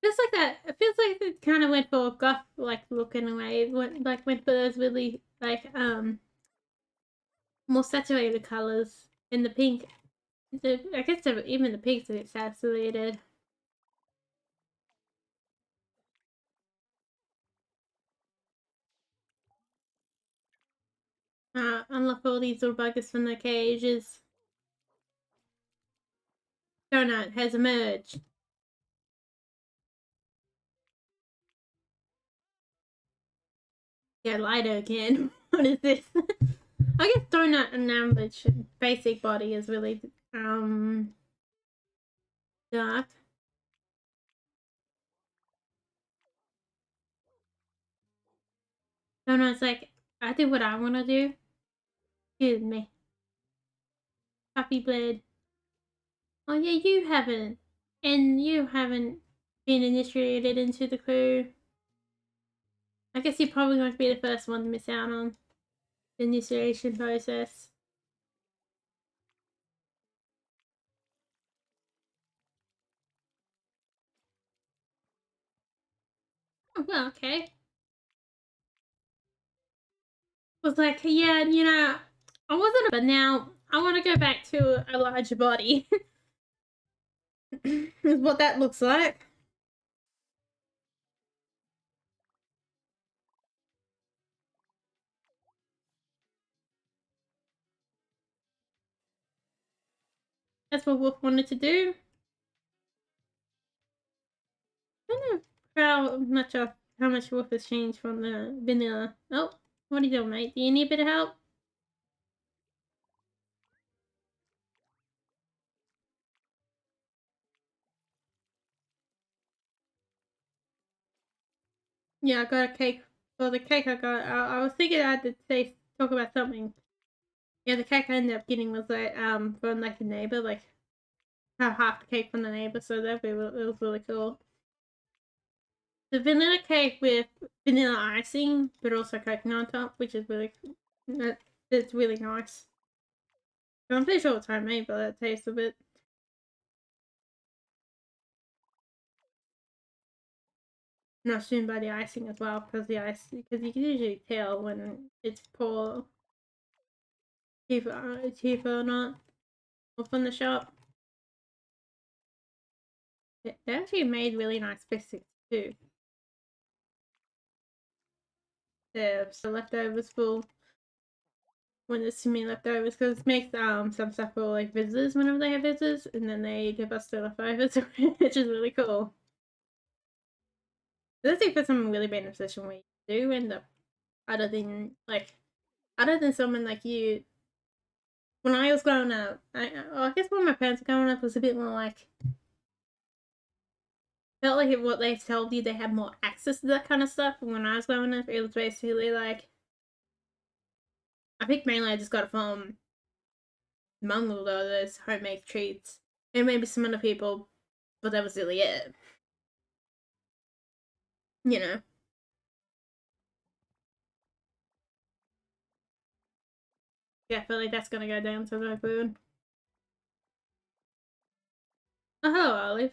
Feels like that. It feels like it kind of went for goth like look in a way. It went for those really like more saturated colors. In the pink, I guess even the pink's a bit saturated. Unlock all these little buggers from the cages. Donut has emerged. Yeah, lighter again. What is this? I guess Donut and average basic body is really dark. Donut's like, I do what I want to do. Excuse me. Puppy bled. Oh yeah, you haven't. And you haven't been initiated into the crew. I guess you're probably going to be the first one to miss out on the initiation process. Oh, well, okay. Was like, yeah, I wasn't, but now I want to go back to a larger body. Is what that looks like. That's what Wolf wanted to do. I don't know how much Wolf has changed from the vanilla. Oh, what are you doing, mate? Do you need a bit of help? Yeah, I got a cake. Well, the cake I got, I was thinking I had to talk about something. Yeah, the cake I ended up getting was like from like a neighbor, like half the cake from the neighbor, so it was really cool. The vanilla cake with vanilla icing, but also coconut on top, which is it's really nice. I'm pretty sure it's homemade, but that tastes a bit. Not soon by the icing as well, because because you can usually tell when it's poor, cheaper or not, or from the shop. They actually made really nice biscuits too. They're so leftovers for when there's too many leftovers, because it makes some stuff for like visitors whenever they have visitors, and then they give us the leftovers, which is really cool. That's like for someone really bad in a position where you do end up other than someone like you. When I was growing up, I guess when my parents were growing up was a bit more like felt like what they told you they had more access to that kind of stuff. And when I was growing up, it was basically like I think mainly I just got it from mum with all those homemade treats and maybe some other people, but that was really it. You know. Yeah, I feel like that's gonna go down to the food. Oh, hello, Olive.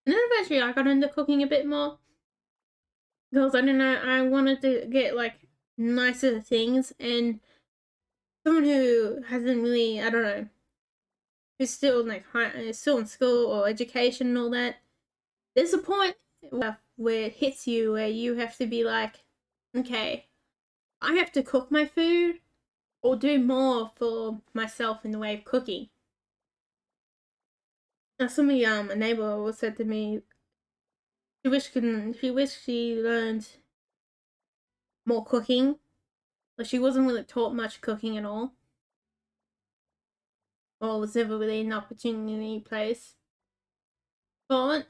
And then eventually I got into cooking a bit more because I don't know, I wanted to get like nicer things, and someone who hasn't really, I don't know, who's still still in school or education and all that. There's a point where it hits you where you have to be like, okay, I have to cook my food or do more for myself in the way of cooking. Now, somebody, a neighbor, was said to me, she wished she learned more cooking. Like, she wasn't really taught much cooking at all. Or was never really an opportunity place. But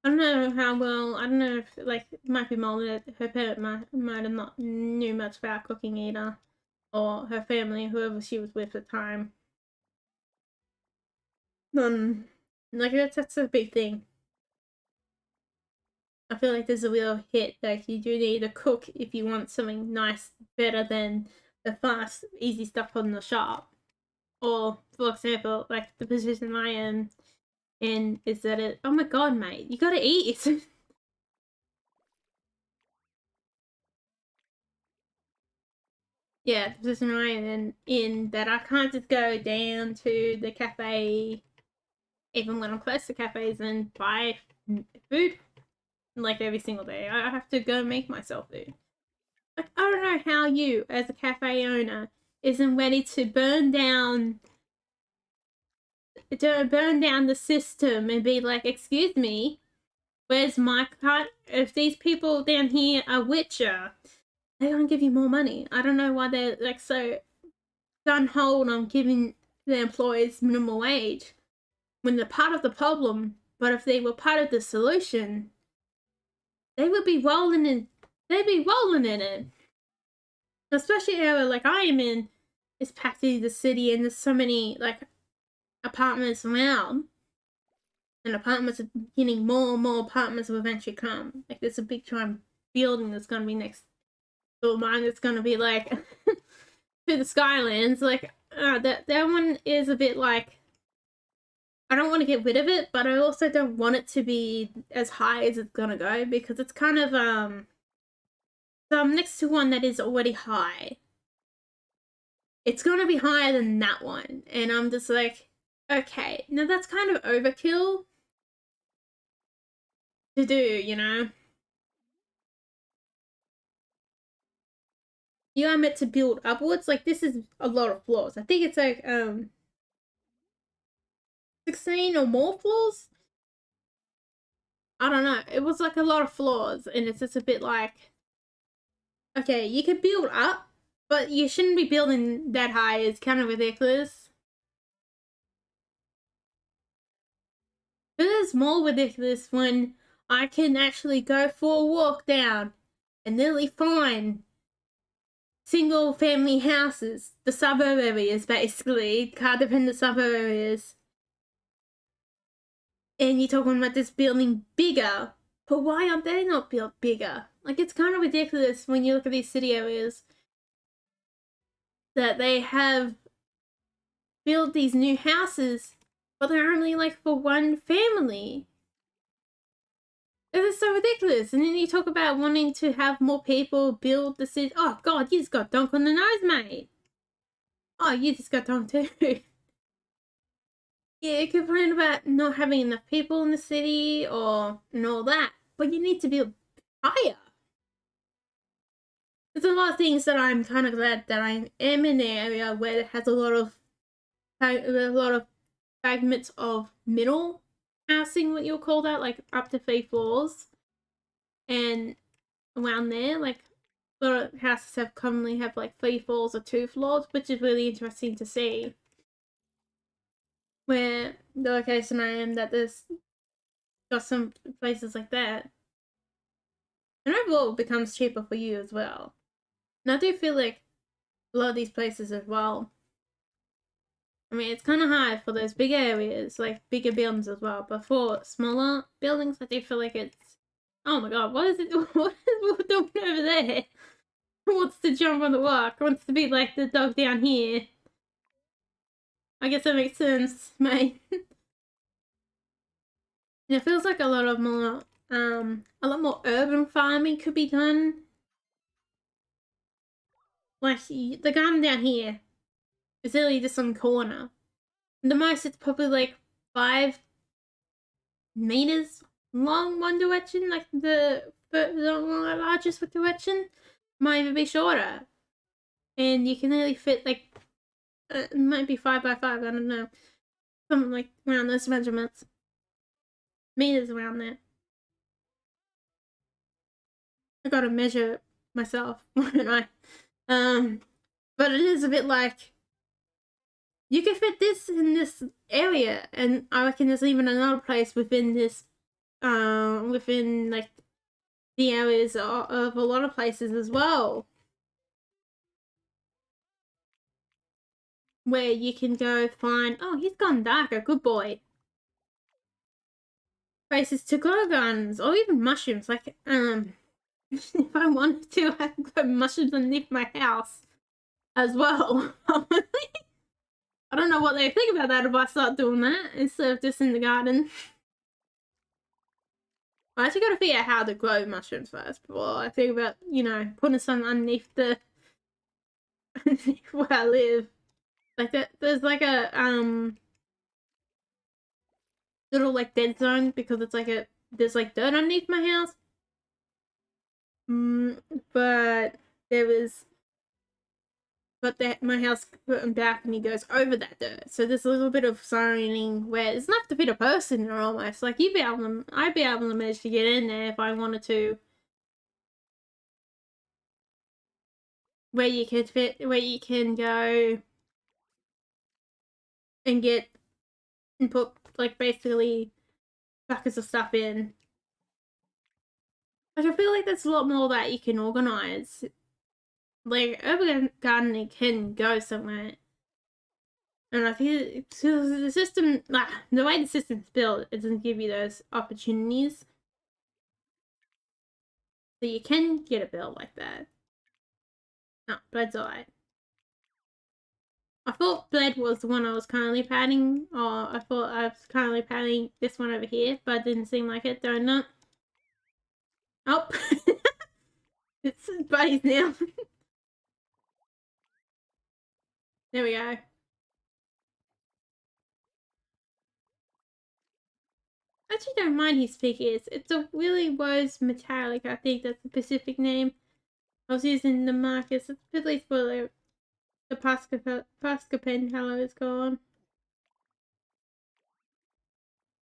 I don't know how well, I don't know if, like, it might be more that her parent might have not knew much about cooking either. Or her family, whoever she was with at the time. Like, that's a big thing. I feel like there's a real hit. Like, you do need to cook if you want something nice, better than the fast, easy stuff on the shop. Or, for example, like the position I am in is that oh my god, mate, you gotta eat. Yeah, the position I am in that I can't just go down to the cafe, even when I'm close to cafes, and buy food like every single day. I have to go make myself food. Like, I don't know how you, as a cafe owner, isn't ready to burn down the system and be like, excuse me, where's my cut? If these people down here are richer, they're gonna give you more money. I don't know why they're like so gun hold on giving the employees minimum wage when they're part of the problem. But if they were part of the solution, they would be rolling in. They'd be rolling in it. Especially area like I am in is packed into the city, and there's so many like apartments around. And apartments are getting more and more apartments will eventually come. Like, there's a big giant building that's gonna be next to mine that's gonna be like to the Skylands. Like, that one is a bit like, I don't want to get rid of it, but I also don't want it to be as high as it's gonna go, because it's kind of so I'm next to one that is already high. It's gonna be higher than that one, and I'm just like, okay, now that's kind of overkill to do, you know? You are meant to build upwards. Like, this is a lot of floors. I think it's like 16 or more floors. I don't know. It was like a lot of floors, and it's just a bit like, okay, you can build up, but you shouldn't be building that high. It's kind of ridiculous. It is more ridiculous when I can actually go for a walk down and nearly find single family houses, the suburb areas, basically, car dependent suburb areas. And you're talking about this building bigger, but why aren't they not built bigger? Like, it's kind of ridiculous when you look at these city areas that they have built these new houses, but they're only like for one family. It is so ridiculous. And then you talk about wanting to have more people build the city. Oh god, you just got dunk on the nose, mate. Oh, you just got dunk too. Yeah, you complain about not having enough people in the city and all that, but you need to build higher. There's a lot of things that I'm kind of glad that I am in an area where it has a lot of fragments of middle housing, what you'll call that, like up to 3 floors, and around there, like, a lot of houses commonly have like 3 floors or 2 floors, which is really interesting to see. Where the location I am, that there's got some places like that, and overall it becomes cheaper for you as well. And I do feel like a lot of these places as well, I mean, it's kind of hard for those big areas, like bigger buildings as well, but for smaller buildings, I do feel like it's, oh my god, what is it? What is it doing over there? Wants to jump on the walk, wants to be like the dog down here. I guess that makes sense, mate. It feels like a lot more urban farming could be done. Like, the garden down here is literally just on the corner. The most, it's probably like 5 meters long one direction, like the largest direction might even be shorter. And you can really fit like, it might be 5 by 5, I don't know. Something like around those measurements. Meters around there. I gotta measure myself when I but it is a bit like you can fit this in this area, and I reckon there's even another place within this within like the areas of a lot of places as well, where you can go find. Oh, he's gone darker. Good boy. Places to grow guns or even mushrooms. Like if I wanted to, I could grow mushrooms underneath my house as well. I don't know what they think about that if I start doing that instead of just in the garden. I actually gotta figure out how to grow mushrooms first before I think about, you know, putting some underneath the underneath where I live. Like there's like a little like dead zone because it's like there's like dirt underneath my house. But there was my house put balcony goes over that dirt, so there's a little bit of zoning where it's enough to fit a person or almost like I'd be able to manage to get in there if I wanted to, where you could fit, where you can go and get and put like basically buckets of stuff in. Like I feel like there's a lot more that you can organize. Like urban gardening can go somewhere. And I think the system, like, the way the system's built, it doesn't give you those opportunities. So you can get a build like that. No, Bread's alright. I thought Bread was the one I was currently padding, or I thought I was currently padding this one over here, but it didn't seem like it, don't it? Oh! It's buddies now. There we go. I actually don't mind his figures. It's a Willy Rose Metallic, I think that's the specific name. I was using the markers, at least for the Pascapen hello is gone.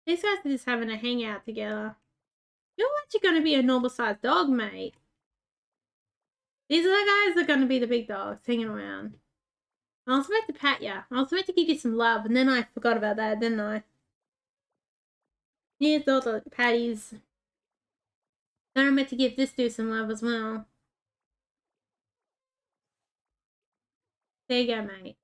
These guys are just having a hangout together. You're actually going to be a normal sized dog, mate. These are the guys that are going to be the big dogs hanging around. I was meant to pat you. I was meant to give you some love, and then I forgot about that, didn't I? Here's all the patties. Then I'm meant to give this dude some love as well. There you go, mate.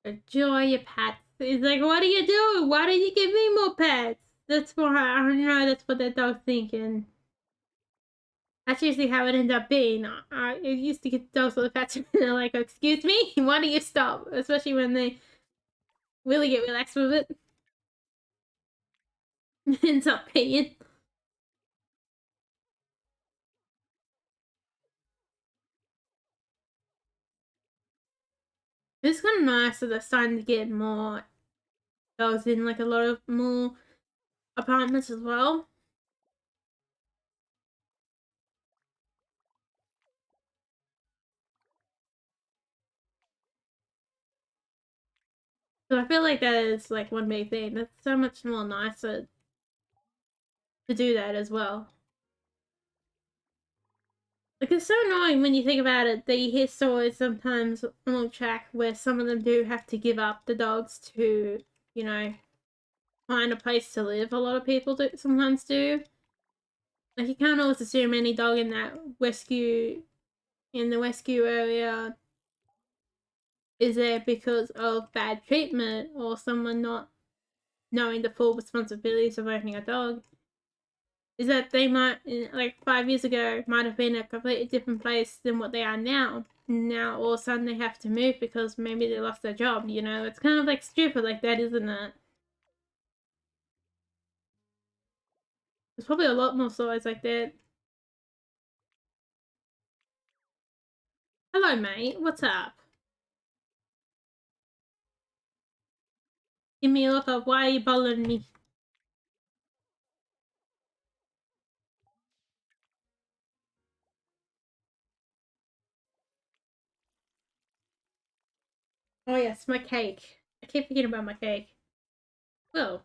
Enjoy your pets. He's like, what are you doing? Why did you give me more pets? That's why I don't know. That's what that dog's thinking. That's usually how it ends up being. I used to get dogs with the pets and they're like, excuse me? Why don't you stop? Especially when they really get relaxed with it. Ends up paying. It's kind of nice that they're starting to get more dogs in like a lot of more apartments as well. So I feel like that is like one big thing. That's so much more nicer to do that as well. Like it's so annoying when you think about it that you hear stories sometimes on track where some of them do have to give up the dogs to, you know, find a place to live. A lot of people sometimes do. Like you can't always assume any dog in that rescue area is there because of bad treatment or someone not knowing the full responsibilities of owning a dog. Is that they might, like 5 years ago, might have been a completely different place than what they are now. Now all of a sudden they have to move because maybe they lost their job, you know? It's kind of like stupid like that, isn't it? There's probably a lot more stories like that. Hello, mate. What's up? Give me a look of why are you bothering me? Oh yes, my cake. I keep forgetting about my cake. Well,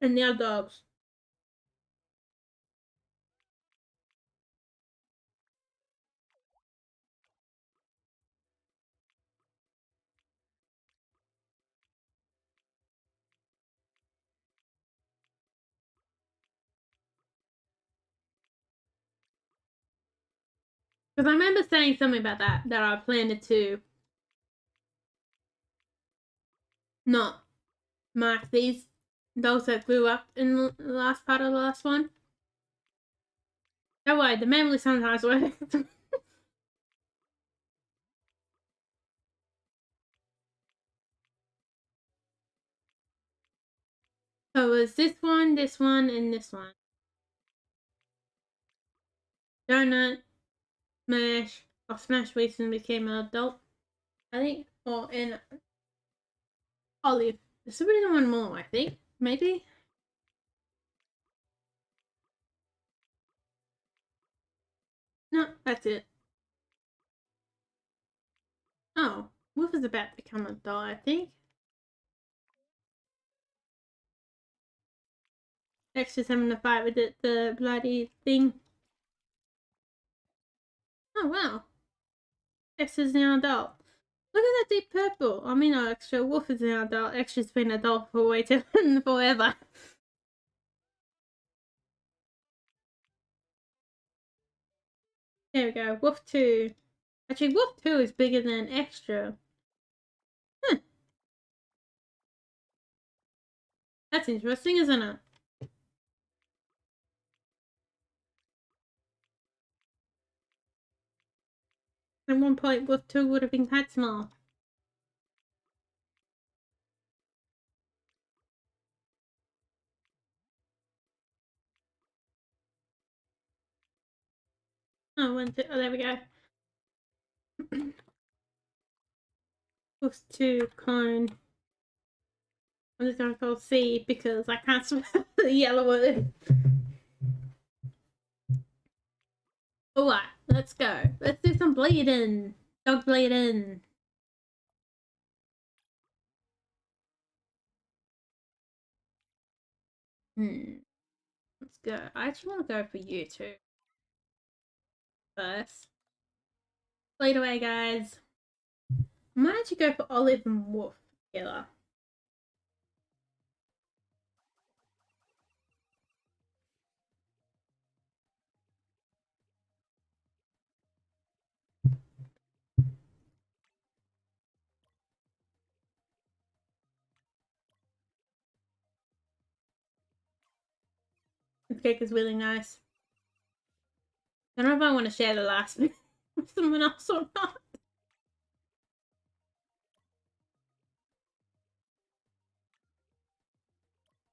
And the other dogs. Because I remember saying something about that I planned to not mark these dogs that grew up in the last part of the last one. That way, the memory sometimes works. So it was this one, and this one. Donut, Smash. Oh, Smash recently became an adult, I think. Or in Olive. There's really one more, I think. Maybe? No, that's it. Oh, Wolf is about to become an adult, I think. Extra's having a fight with the bloody thing. Oh, wow. Extra's now an adult. Look at that deep purple. I mean, not Extra. Wolf is an adult. Extra's been an adult for way too forever. There we go. Wolf 2. Actually, Wolf 2 is bigger than Extra. Huh. That's interesting, isn't it? At one point, Wolf 2 would have been quite small. Oh, 1, 2. Oh, there we go. Wolf 2 clone. I'm just going to call C because I can't spell the yellow word. Alright, let's go. Let's do some bleeding. Dog bleeding. Let's go. I actually want to go for you two first. Bleed away, guys. I might actually go for Olive and Wolf together. This cake is really nice. I don't know if I want to share the last bit with someone else or not.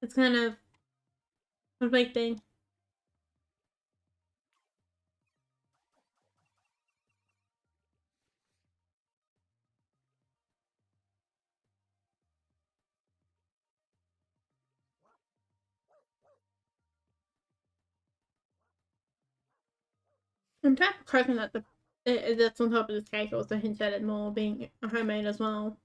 It's kind of conflicting. I'm kind of hoping that that's on top of this cake also hints at it more being homemade as well.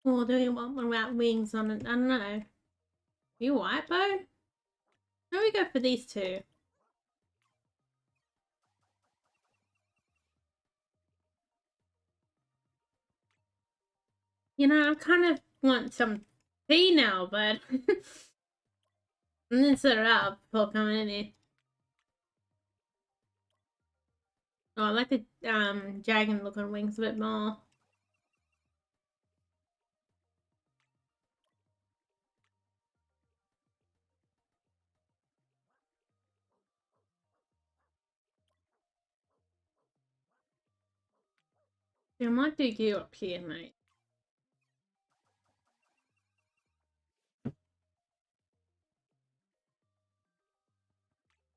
Or do you want one without wings on it? I don't know. You white, Bo? How do we go for these two? You know, I kind of want some tea now, but and then set it up before coming in here. Oh, I like the dragon looking wings a bit more. Yeah, I might do you up here, mate.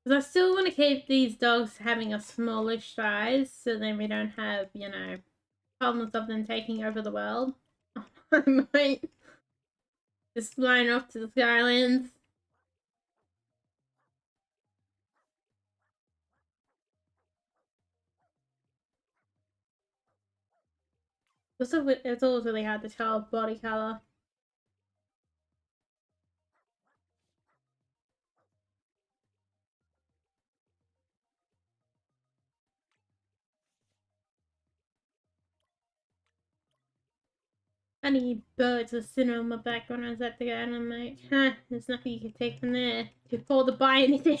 Because I still want to keep these dogs having a smallish size so then we don't have, you know, problems of them taking over the world. I might just flying off to the Skylands. It's always really hard to tell body color. Funny birds were sitting on my back when I was at the garden, mate. Huh, there's nothing you can take from there to afford to buy anything.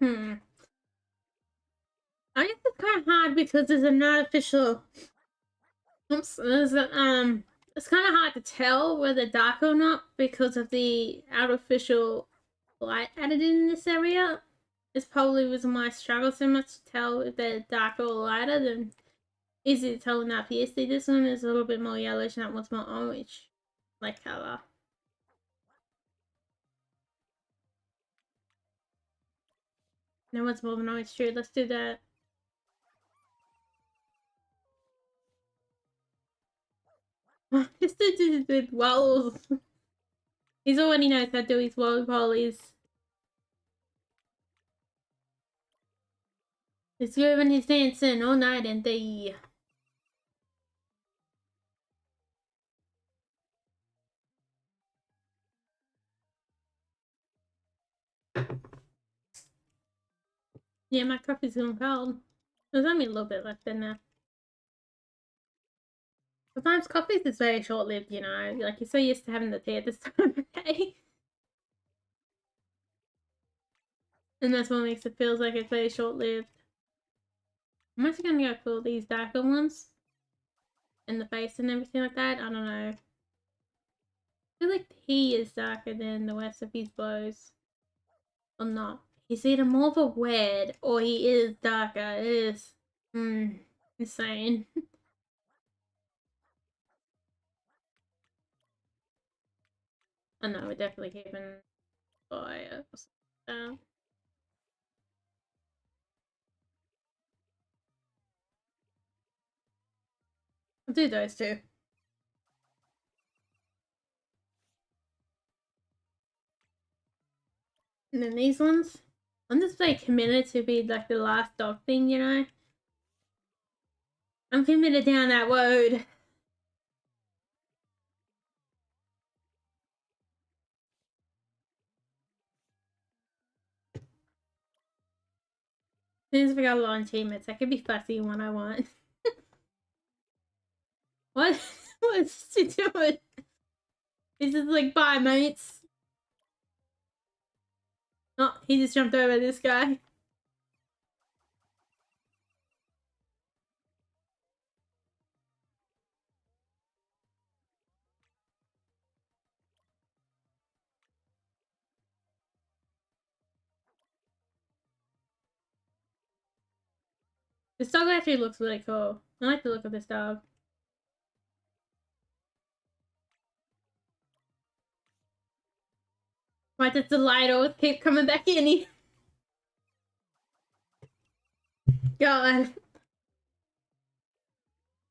I guess it's kind of hard because there's an artificial. Oops, there's a, it's kind of hard to tell whether dark or not because of the artificial light added in this area. It's probably the reason why I struggle so much to tell if they're darker or lighter than easy to tell enough. Here, see, this one is a little bit more yellowish and that one's more orange, like color. That one's more of an orange too. Let's do that. This dude is with walls. He's already knows how to do his wally-polies. He's grooving his dancing all night and day. Yeah, my coffee's gone cold. There's only a little bit left in there. Sometimes coffees is very short-lived, you know. Like, you're so used to having the tea at this time of day. And that's what makes it feels like it's very short-lived. I'm actually gonna go for these darker ones. In the face and everything like that. I don't know. I feel like he is darker than the rest of his bows. Or not. He's either more of a red or he is darker. It is insane. I know, we're definitely keeping fire. I'll do those two. And then these ones. I'm just like committed to be like the last dog thing, you know? I'm committed down that road. As soon as we got a lot of teammates, I can be fussy when I want. What? What's he doing? He's just like, bye, mates. Oh, he just jumped over this guy. This dog actually looks really cool. I like the look of this dog. Why does the light always keep coming back in? God.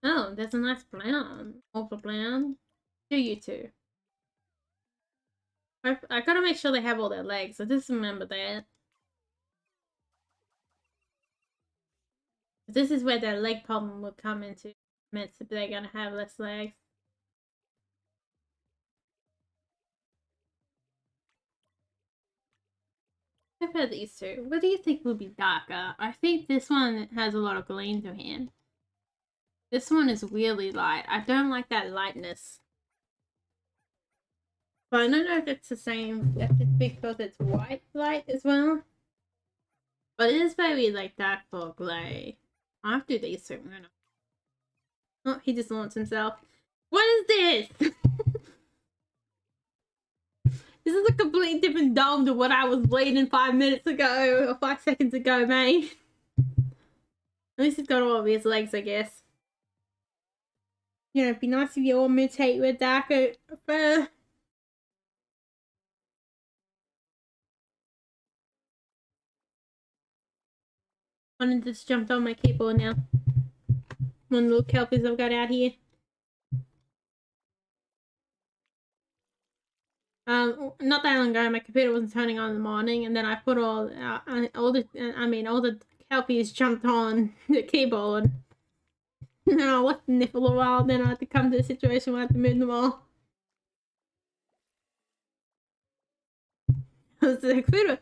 Oh, there's a nice brown. Ultra brown. Do you two? I gotta make sure they have all their legs. I just remember that. This is where their leg problem would come into. Meant to they're gonna have less legs. What about these two? What do you think will be darker? I think this one has a lot of gleam to him. This one is really light. I don't like that lightness. But I don't know if it's the same, if it's because it's white light as well. But it is very like dark for grey. I have to do these two. Oh, he just launched himself. What is this? This is a completely different dome to what I was bleeding 5 minutes ago, or 5 seconds ago, mate. At least he's got all of his legs, I guess. You know, it'd be nice if you all mutate with darker fur. One of just jumped on my keyboard now. One of the little kelpies I've got out here. Not that long ago, my computer wasn't turning on in the morning, and then I put all the kelpies jumped on the keyboard. And then I left them there for a little while, then I had to come to a situation where I had to move them all. I was like, computer,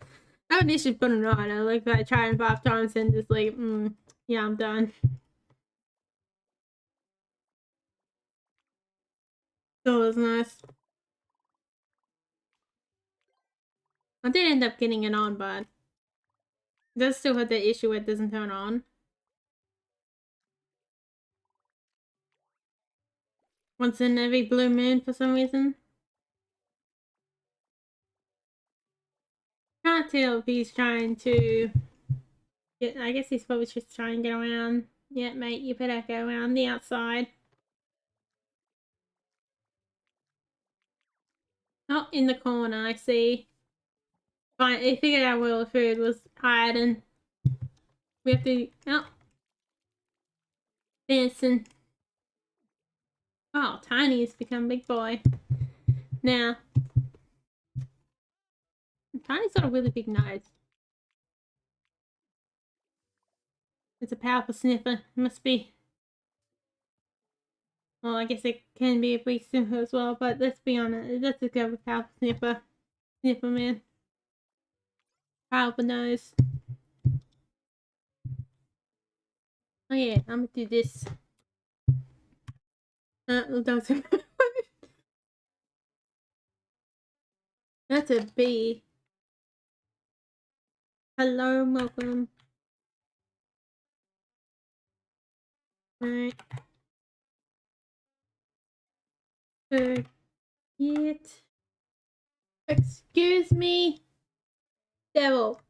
I have an issue putting it on. I tried 5 times and just like, yeah, I'm done. So it was nice. I did end up getting it on, but it does still have the issue where it doesn't turn on. Once in every blue moon for some reason. Can't tell if he's trying to get, I guess he's probably just trying to get around. Yeah, mate, you better go around the outside. Oh, in the corner, I see. Fine, he figured out where the food was hiding. We have to, oh, dancing. Oh, Tiny's become big boy. Now, Tiny's got a really big nose. It's a powerful sniffer. Must be. Well, I guess it can be a big sniffer as well, but let's be honest. Let's just go with powerful sniffer. Sniffer man. Powerful nose. Oh yeah, I'm gonna do this. That's that's a bee. Hello, welcome. Right. Forget. Excuse me, devil.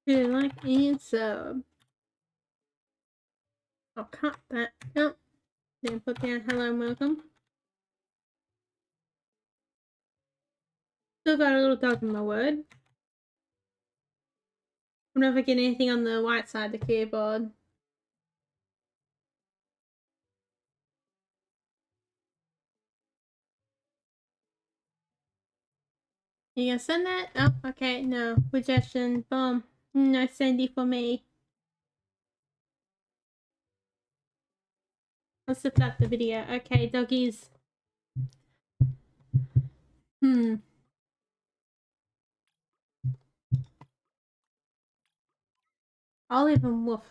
Do like and sub. I'll cut that. Nope. Then put down hello and welcome. Still got a little dog in my word. I'm never getting anything on the white side of the keyboard. You gonna send that? Oh, okay, no. Rejection. Boom. No Sandy for me. I'll stop the video. Okay, doggies. Olive and Wolf.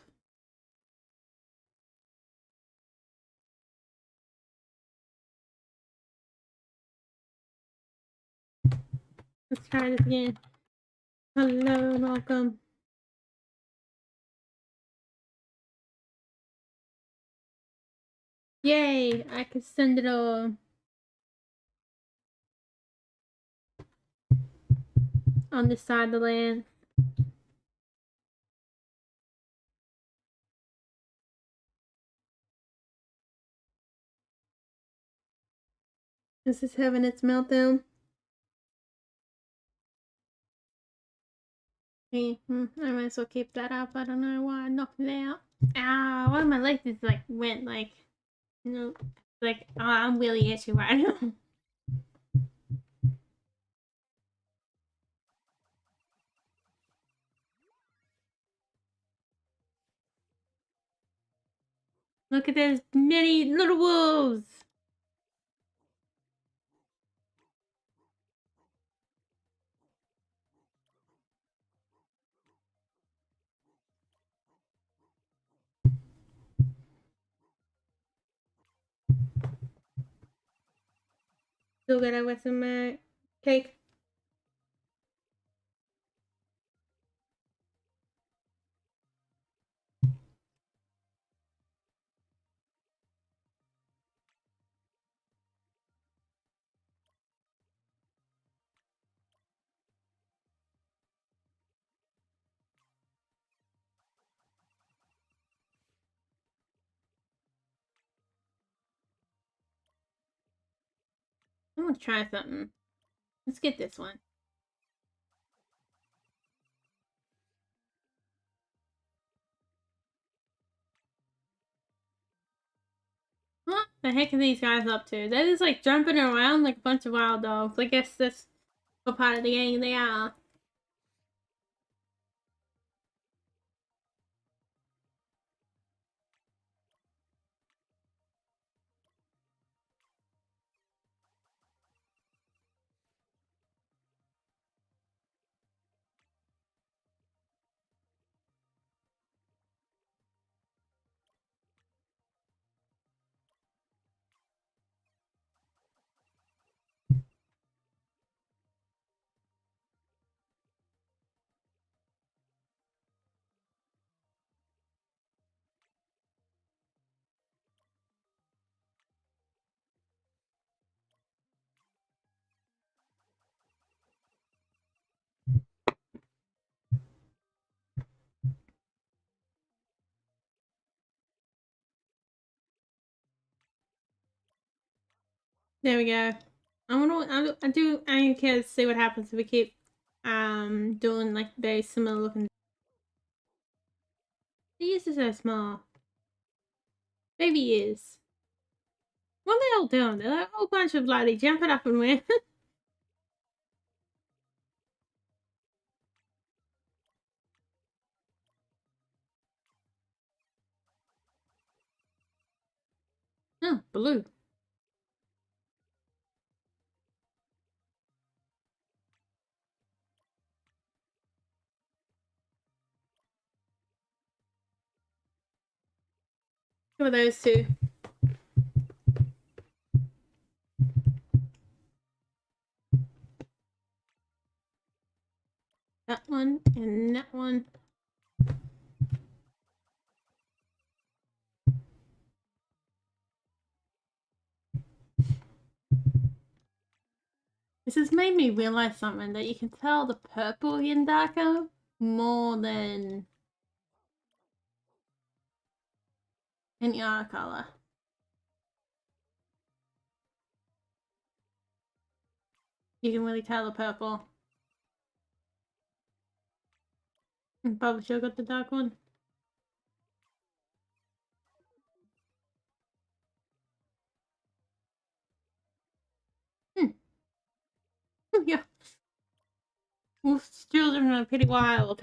Let's try this again. Hello, welcome. Yay, I can send it all. On this side of the land. This is having its meltdown. Okay, I might as well keep that up. I don't know why I knocked it out. Ah, one of my legs is like went like, you know, like oh, I'm really itchy right now. Look at those many little wolves. Still gotta with some cake. I want to try something. Let's get this one. What the heck are these guys up to? They're just like jumping around like a bunch of wild dogs. I guess that's what part of the game they are. There we go. I am curious to see what happens if we keep doing like very similar looking. The ears are so small. Baby ears. What are they all doing? They're like a whole bunch of like they jumping up and weird. Oh, blue. Who are those two? That one and that one. This has made me realize something, that you can tell the purple in darker more than any other color. You can really tell the purple. And probably should have got the dark one. Yeah. Wolf's children are pretty wild.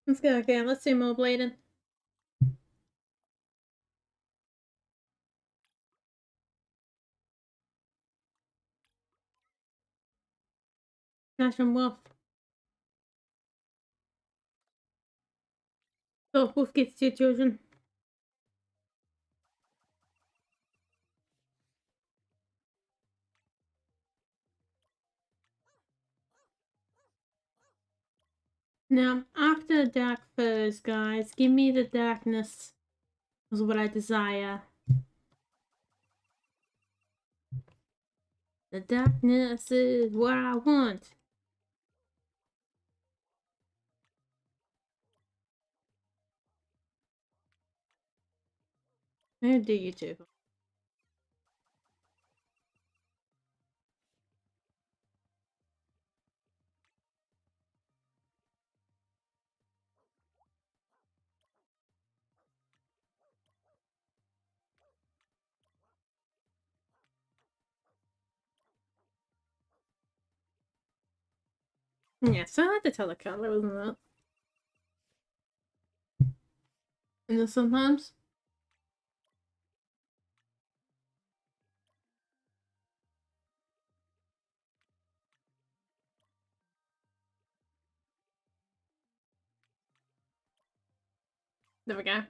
Let's go again. Let's do more blading. National Wolf. Oh, Wolf gets two children. Now, after the dark furs, guys, give me the darkness. Is what I desire. The darkness is what I want. How do you two? Yeah, so hard to tell the colour, isn't it? And then sometimes. There we go.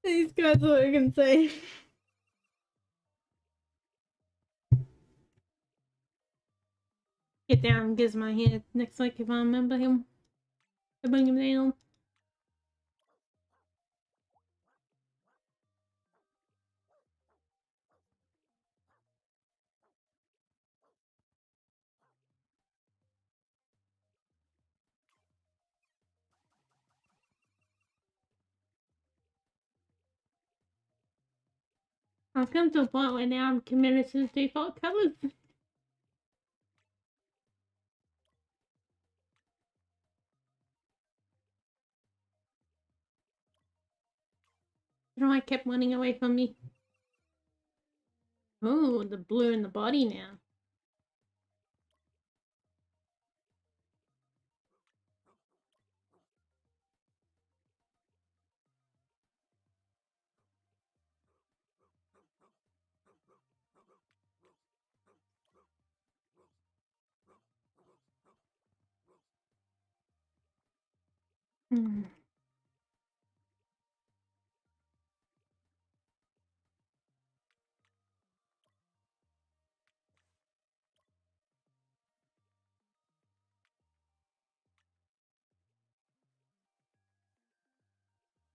These guys are what I can say. Get down, gives my head next week if I remember him. I bring him down. I've come to a point where now I'm committed to the default colours. I kept running away from me. Oh, the blue in the body now. Hmm.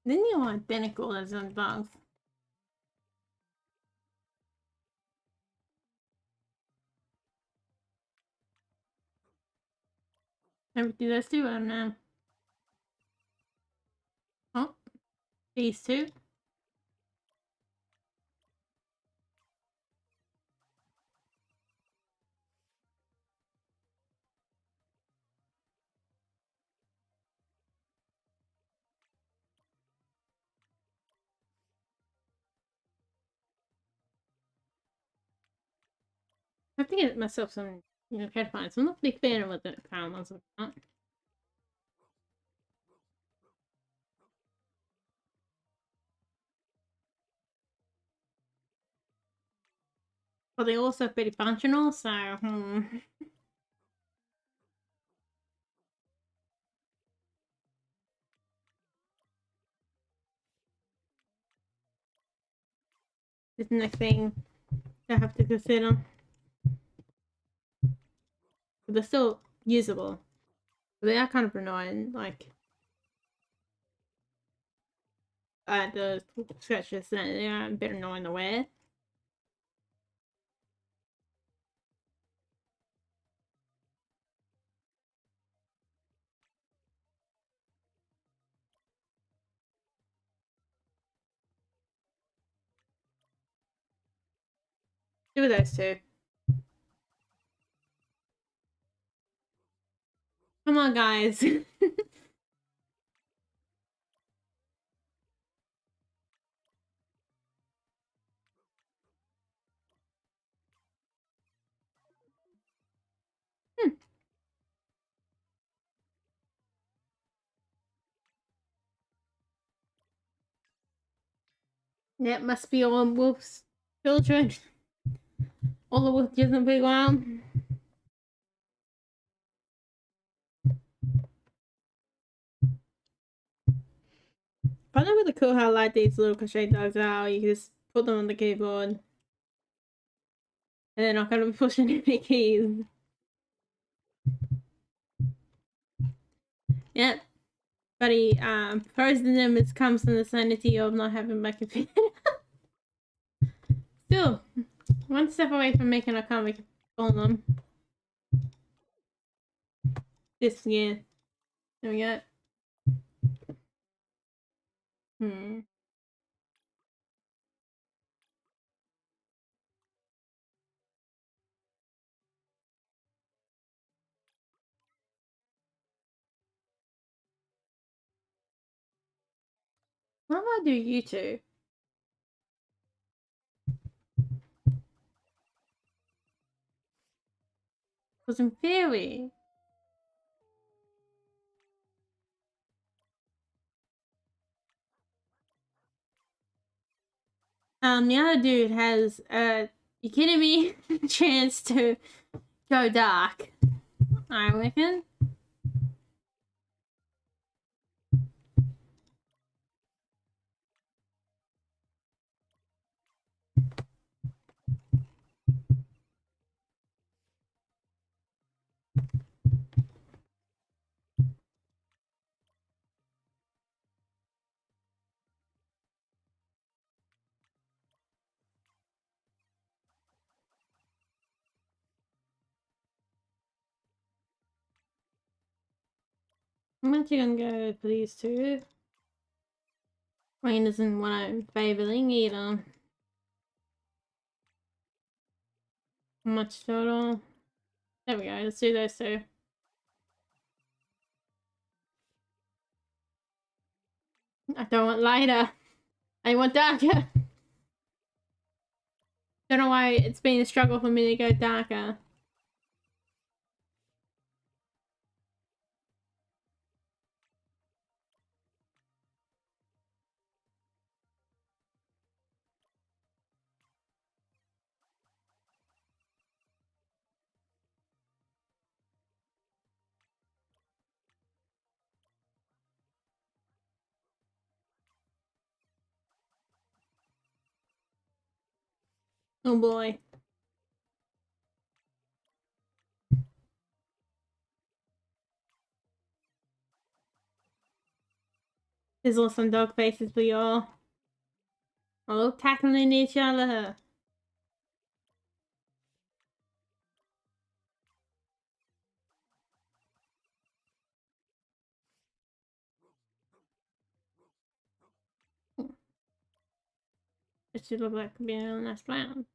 Then you're identical as them dogs. Ever do those two? I don't know. Oh, these two. I have to get myself some headphones. I'm not a big fan of what the crown ones are about. But they're also pretty functional, so It's the next thing I have to consider. But they're still usable. But they are kind of annoying, like the scratches, they are a bit annoying to wear. Do those two. Come on, guys. That must be all Wolf's children. All the Wolf doesn't be around. I find it really cool how like these little crochet dogs are. You can just put them on the keyboard. And they're not going to be pushing any keys. Yep. Buddy, frozen them it comes from the sanity of not having my computer. Still, one step away from making a comic on them. This, yeah. There we go. What do I do you two? Because in theory, the other dude has you kidding me? Chance to go dark. I reckon. I'm actually gonna go for these two. Rain isn't what I'm favouring either. How much total? There we go, let's do those two. I don't want lighter. I want darker. Don't know why it's been a struggle for me to go darker. Oh boy. There's also some dog faces for y'all. All tackling each other. It should look like being a nice round.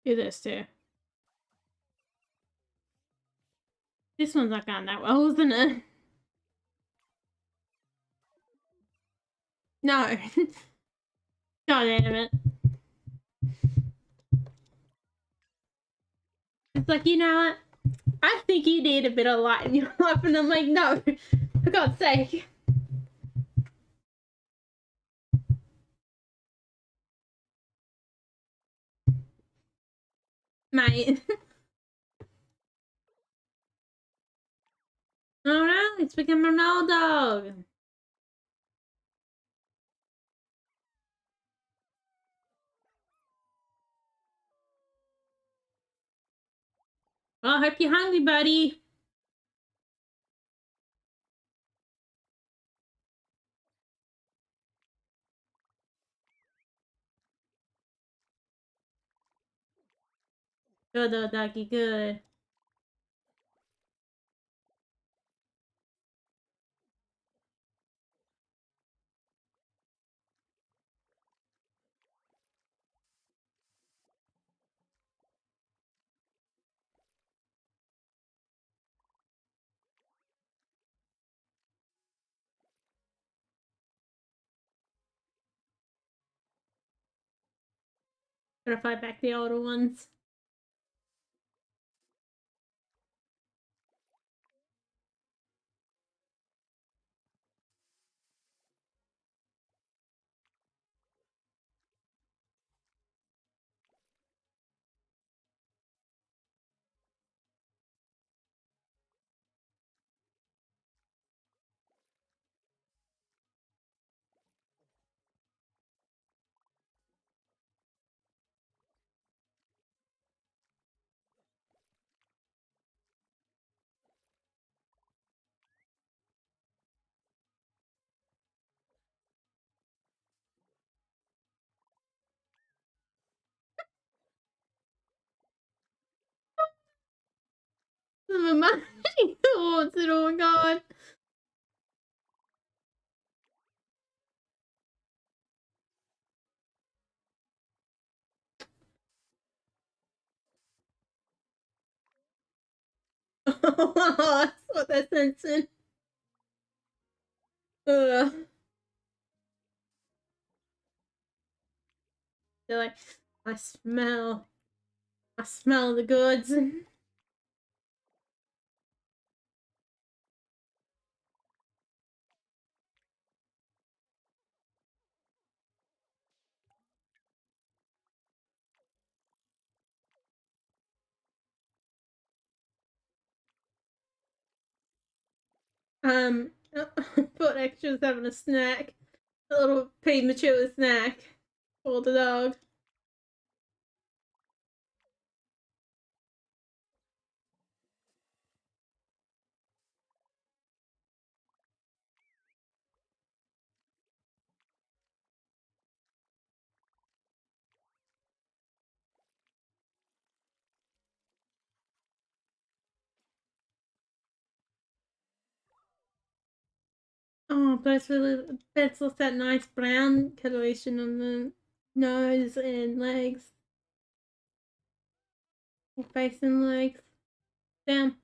Do this too. This one's not going that well, isn't it? No. God damn it. It's like, you know what? I think you need a bit of light in your life. And I'm like, no. For God's sake. Mate. Oh no, it's become an old dog. Well, I hope you're hungry, buddy. Good old doggy, good. Gotta fight back the older ones. I'm imagining thoughts and oh my god. That's what they're sensing. Ugh. They're like, I smell the goods. Put extras having a snack. A little premature snack for the dog. Oh, but it's with that nice brown coloration on the nose and legs. Face and legs. Damn.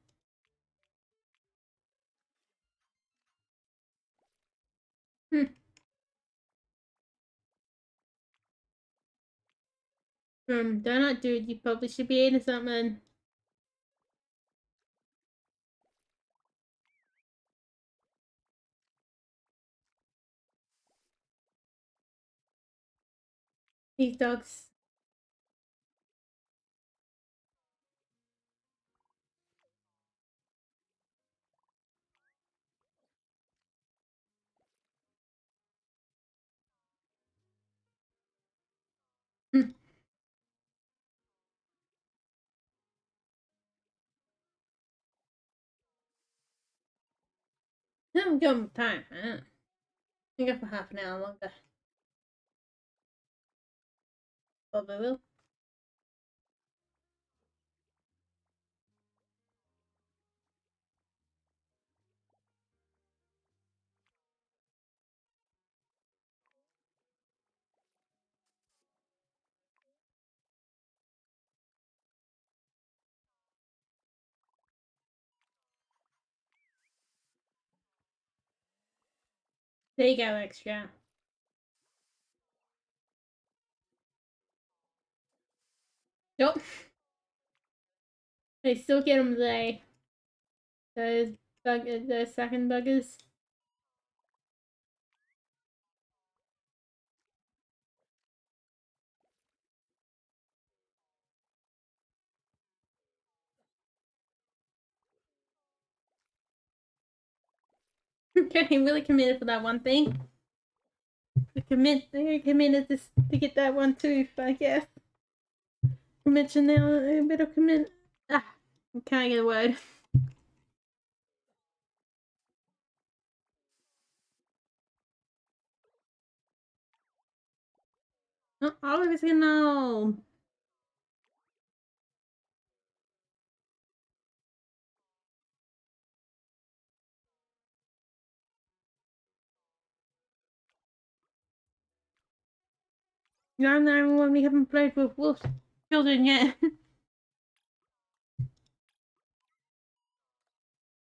Hmm. Donut dude, you probably should be eating something. These dogs. Hmm. I'm going with time, man. I think for half an hour longer. Probably will. There you go, extra. Nope. They still get them today. Those second buggers. Getting really committed for that one thing. They're committed to get that one too, I guess. Mention now a bit of commit. Ah, I can't get a word. Oh, Oliver's gonna know. I'm the only one we haven't played with wolf children yet.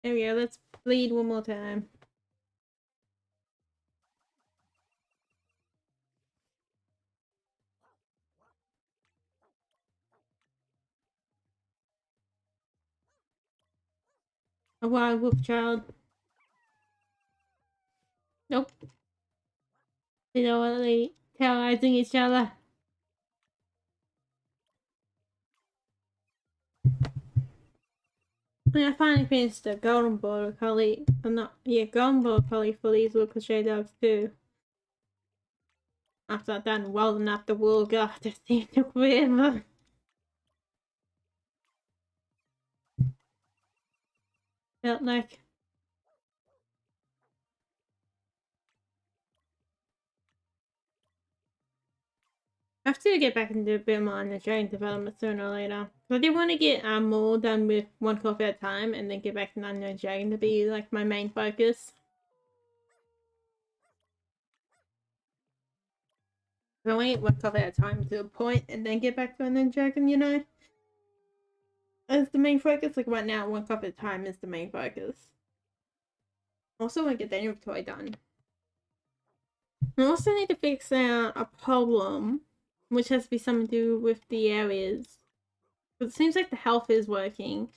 There we go, let's bleed one more time. A wild wolf child. Nope. They don't want to terrorizing each other. I finally finished the golden border collie. Golden border collie for these little crochet dogs too. After I've done well enough, the wool, God, this thing took forever. Felt like. I have to get back into a bit more on the dragon development sooner or later. I do want to get more done with one coffee at a time and then get back to Unknown Dragon to be like my main focus. I want to get one coffee at a time to a point and then get back to Unknown Dragon, you know? As the main focus. Like right now, one coffee at a time is the main focus. Also want to get the inventory done. I also need to fix out a problem, which has to be something to do with the areas. It seems like the health is working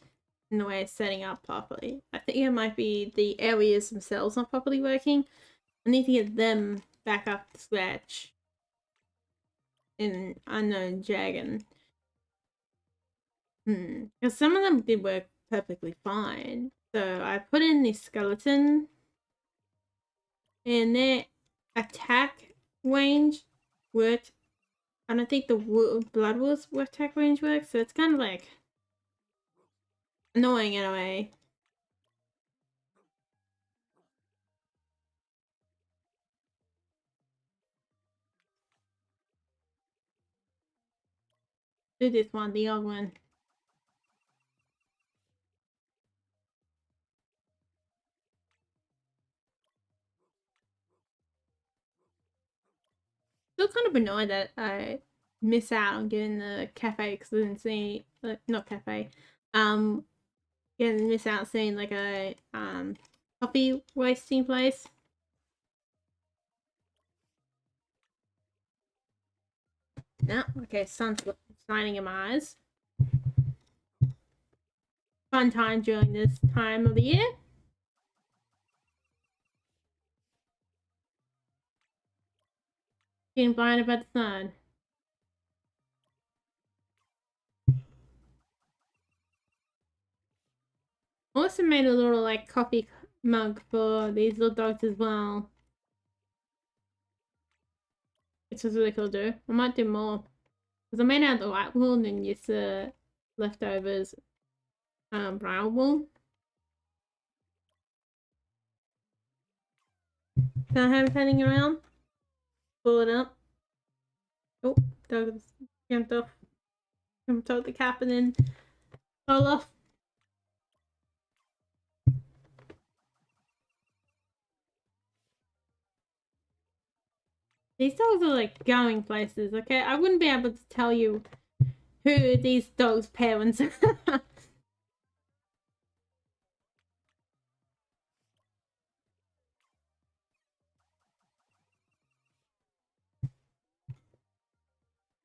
in the way it's setting up properly. I think it might be the areas themselves not properly working. I need to get them back up to scratch in Unknown Dragon. Because some of them did work perfectly fine. So I put in the skeleton and their attack range worked. I don't think the blood wolf's attack range works, so it's kind of like annoying in a way. Do this one, the other one. Still kind of annoyed that I miss out on getting the cafe because I didn't see, not cafe, getting miss out seeing like a coffee wasting place. No, okay, sun's shining in my eyes. Fun time during this time of the year. Getting blinded by the sun. Also made a little like coffee mug for these little dogs as well. Which is really cool to do. I might do more. Because I made out the white wool and then use the leftovers brown wool. Can I have it heading around? Pull it up. Oh, dog jumped off. Jumped off the cap and then fell off. These dogs are like going places, okay? I wouldn't be able to tell you who these dogs' parents are.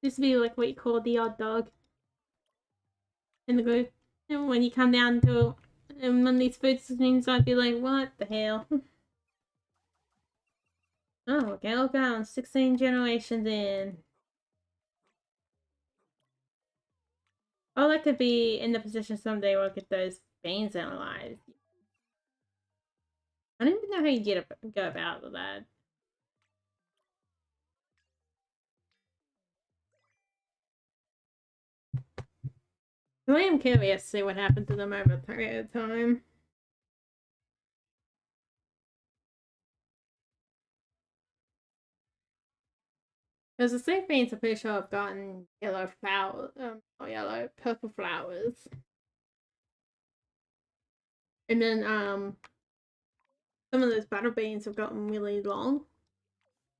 This would be like what you call the odd dog in the group. And when you come down to one of these food screens, I'd be like, what the hell? Oh, okay, I'll go on 16 generations in. I'd like to be in the position someday where I get those beans analyzed. I don't even know how you go about with that. I am curious to see what happened to them over a period of time. Because the same beans, I'm pretty sure I've gotten yellow flowers, not yellow, purple flowers. And then, some of those butter beans have gotten really long.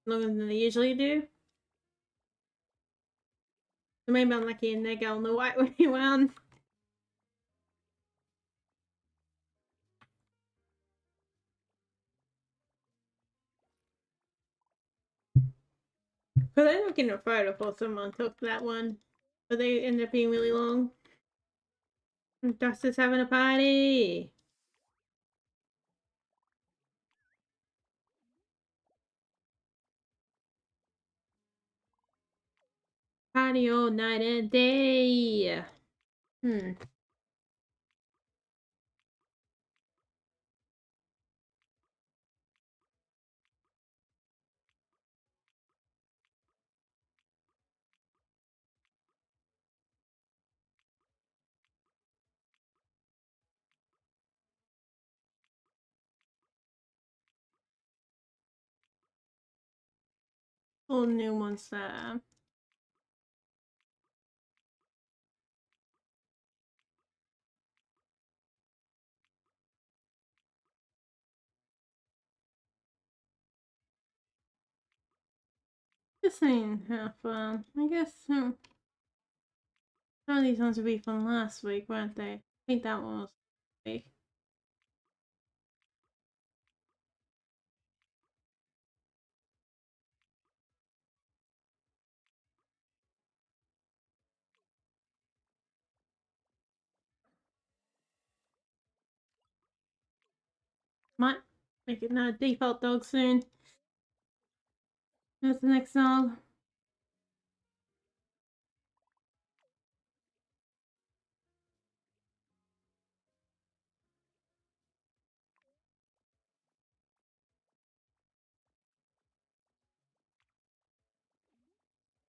Longer than they usually do. So maybe I'm lucky and they're going the white way around. Because I ended up getting a photo for someone took that one. But they ended up being really long. And Duster's having a party. Party all night and day. All new ones there. Just saying how fun. I guess some of these ones would be from last week, weren't they? I think that one was last week. Might make it no default dog soon. That's the next dog.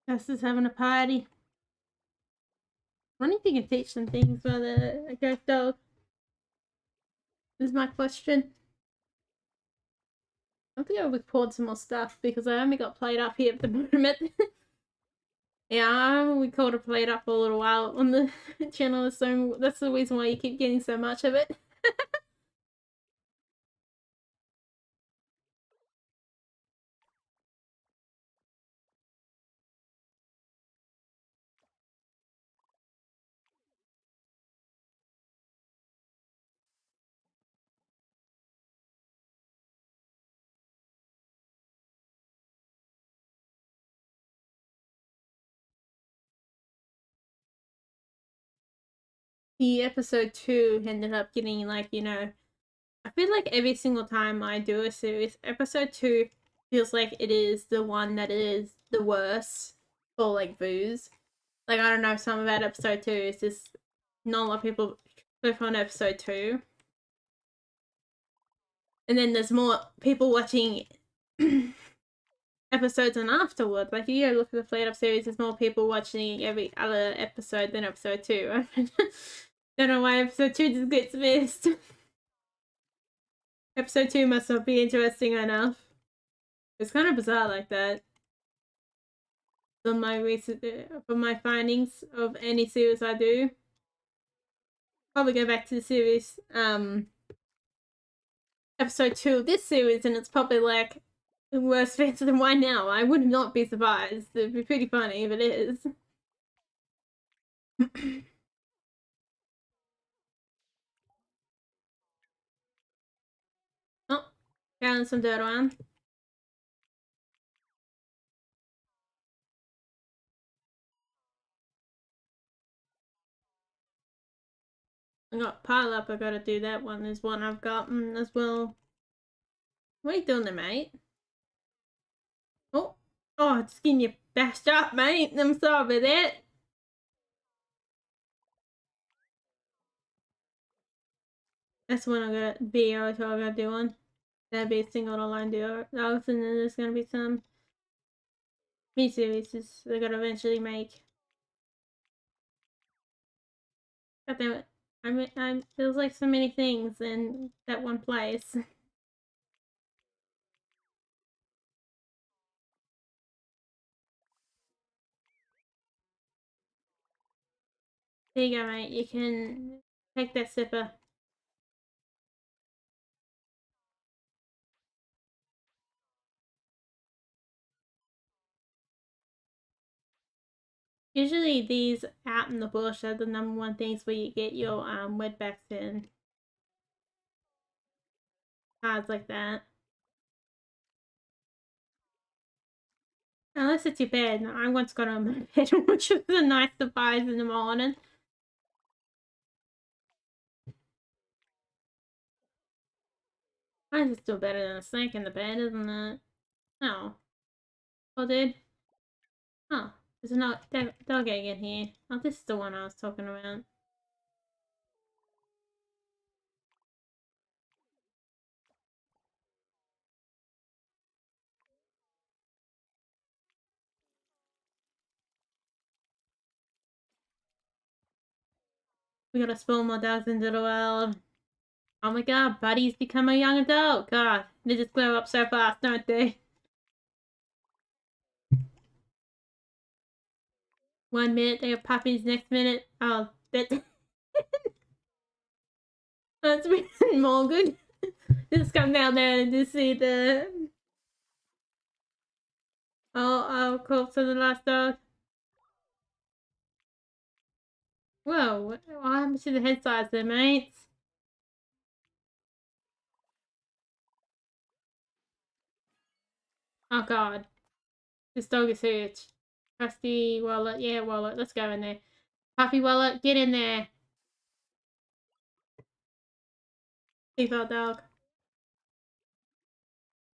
Justice having a party. I wonder if you can teach them things for the ghost dog. Is my question. I think I'll record some more stuff because I only got played up here at the moment. Yeah, I haven't recorded played up for a little while on the channel, so that's the reason why you keep getting so much of it. The episode 2 ended up getting like, I feel like every single time I do a series, episode 2 feels like it is the one that is the worst for like views. Like, I don't know, something about episode 2 is just not a lot of people click on episode 2. And then there's more people watching episodes and afterwards. Like, you go look at the Played Up series, there's more people watching every other episode than episode 2. Don't know why episode 2 just gets missed. Episode 2 must not be interesting enough. It's kind of bizarre like that. From my findings of any series I do. Probably go back to the series, episode 2 of this series, and it's probably like the worst fans than Why Now. I would not be surprised. It'd be pretty funny if it is. Oh, found some dirt around. I got pile up, I gotta do that one. There's one I've gotten as well. What are you doing there, mate? Oh, just getting you bashed up, mate. I'm sorry about that. That's one I got video, so I gotta do one. That'd be a single online duo. And then there's gonna be some mini-series they gotta eventually make. God damn it. There's like so many things in that one place. There you go, mate. You can take that sipper. Usually these out in the bush are the number one things where you get your wetbacks in. Cards like that. Unless it's your bed. I once got on my bed, which was a nice surprise in the morning. Mine's still better than a snake in the bed, isn't it? Oh. Oh, dude. Oh. There's a dog egg in here. Oh, this is the one I was talking about. We gotta spawn more dogs into the world. Oh my god, Buddy's become a young adult. God, they just grow up so fast, don't they? 1 minute they have puppies, next minute, oh, that's even more good. Just come down there and just see the Oh, corpse of the last dog. Whoa, what happened to the head size there, mates? Oh god, this dog is huge. Trusty wallet, yeah, wallet, let's go in there. Puppy wallet, get in there. Default dog.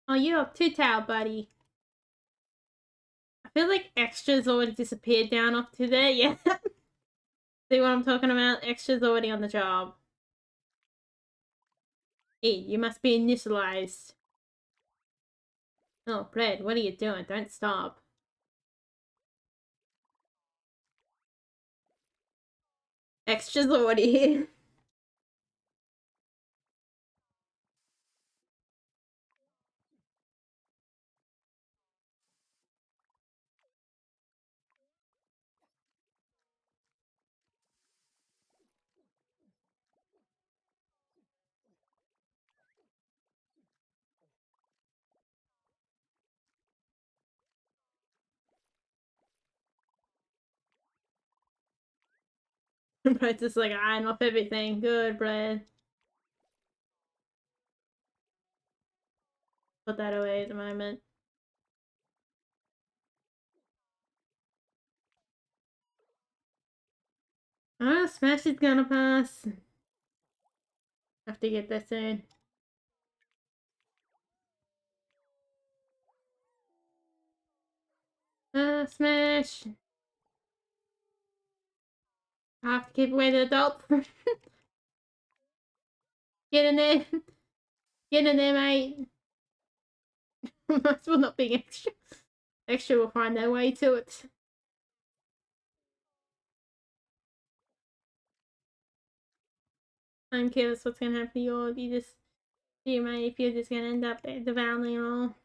Oh, you have two tail, buddy. I feel like extras already disappeared down off to there, yeah. See what I'm talking about? Extras already on the job. Hey, you must be initialized. Oh, Brad, what are you doing? Don't stop. Extras already here. Brad's just like eyeing off everything. Good, Brad. Put that away at the moment. Oh, Smash is gonna pass. Have to get that soon. Smash. I have to keep away the adults. Get in there. Get in there, mate. Might as well not being extra. Extra will find their way to it. I'm curious what's gonna happen to you if you just you mate if you're just gonna end up devouring it all.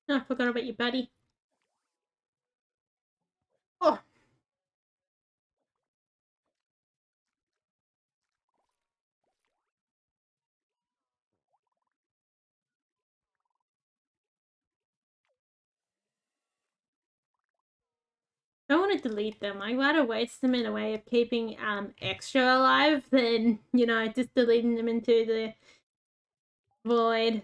Oh, I forgot about you, buddy. Oh, I want to delete them. I'd rather waste them in a way of keeping extra alive than, just deleting them into the void.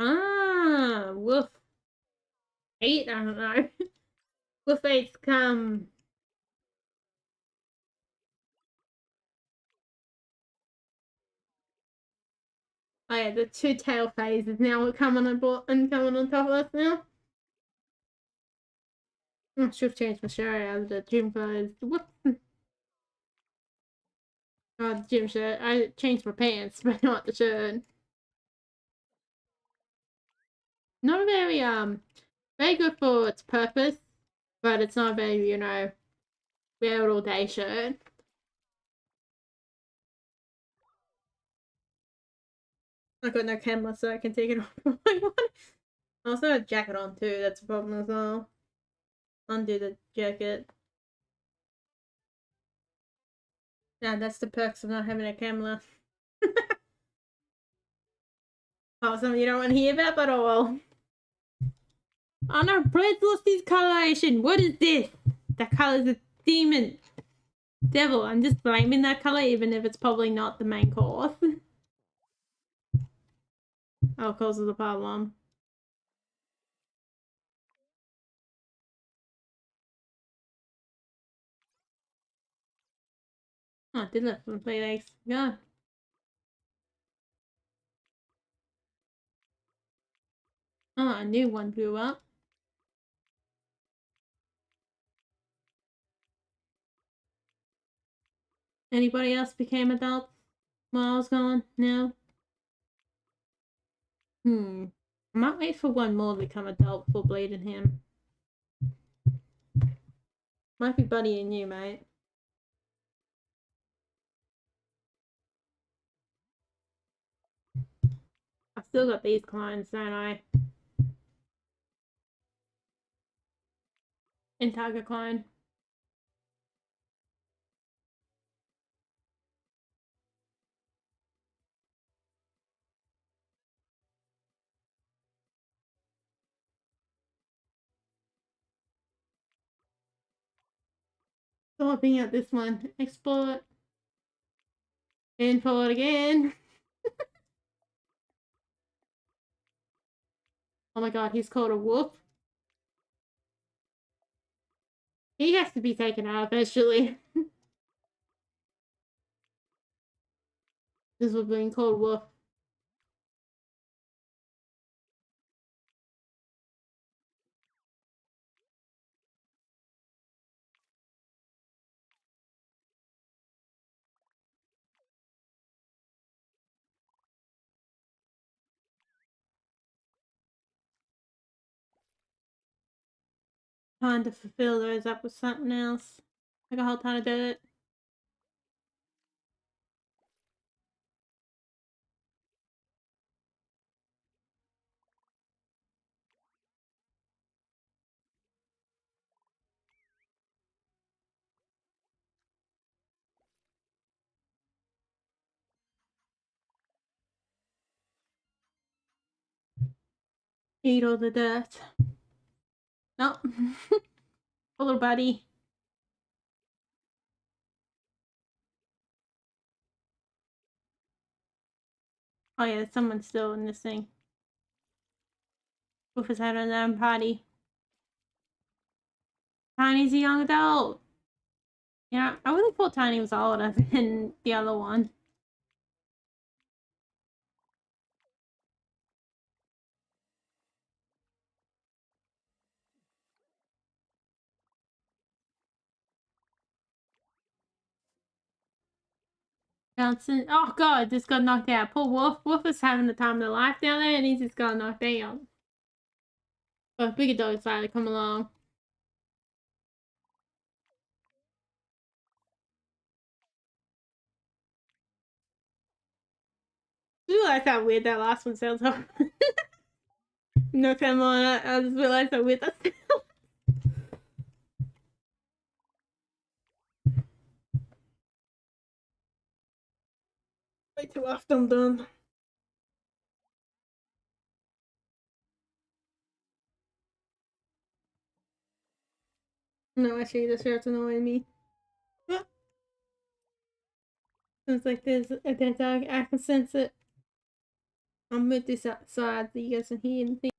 Ah, Wolf 8, I don't know. Wolf 8's come. Oh yeah, the two tail phase is now coming on board and coming on top of us now. I should have changed my shirt out of the gym clothes. What? Oh, the gym shirt. I changed my pants, but not the shirt. Not very very good for its purpose, but it's not very, wear it all day shirt. I got no camera, so I can take it off if I want. I also have a jacket on too, that's a problem as well. Undo the jacket. Yeah, that's the perks of not having a camera. Oh, something you don't want to hear about, but oh well. Oh no, Bread's lost his coloration. What is this? That color's a demon. Devil. I'm just blaming that color, even if it's probably not the main cause. Oh, causes a problem. Oh, did lift from 3 legs. Yeah. Oh, a new one blew up. Anybody else became adults? while I was gone? No. I might wait for one more to become adult before bleeding him. Might be buddying you, mate. I've still got these clones, don't I? In Tiger clone. Sorting out this one. Export. Import again. Oh my god, he's called a wolf. He has to be taken out eventually. This was being called wolf. Trying to fulfill those up with something else. Like a whole ton of dirt. Eat all the dirt. No. A little buddy. Oh yeah, someone's still in this thing. Wolf is having their own party. Tiny's a young adult. Yeah, I really thought Tiny was older than the other one. Bouncing. Oh god, just got knocked out. Poor Wolf. Wolf is having the time of their life down there and he's just got knocked out. But bigger dogs decided to come along. I realized how weird that last one sounds. No camera on it. I just realized how weird that sounds. Way too often I'm done. No, actually, the shirt's annoying me. Sounds like there's a dead dog. I can sense it. I'll move this outside so you guys can hear anything.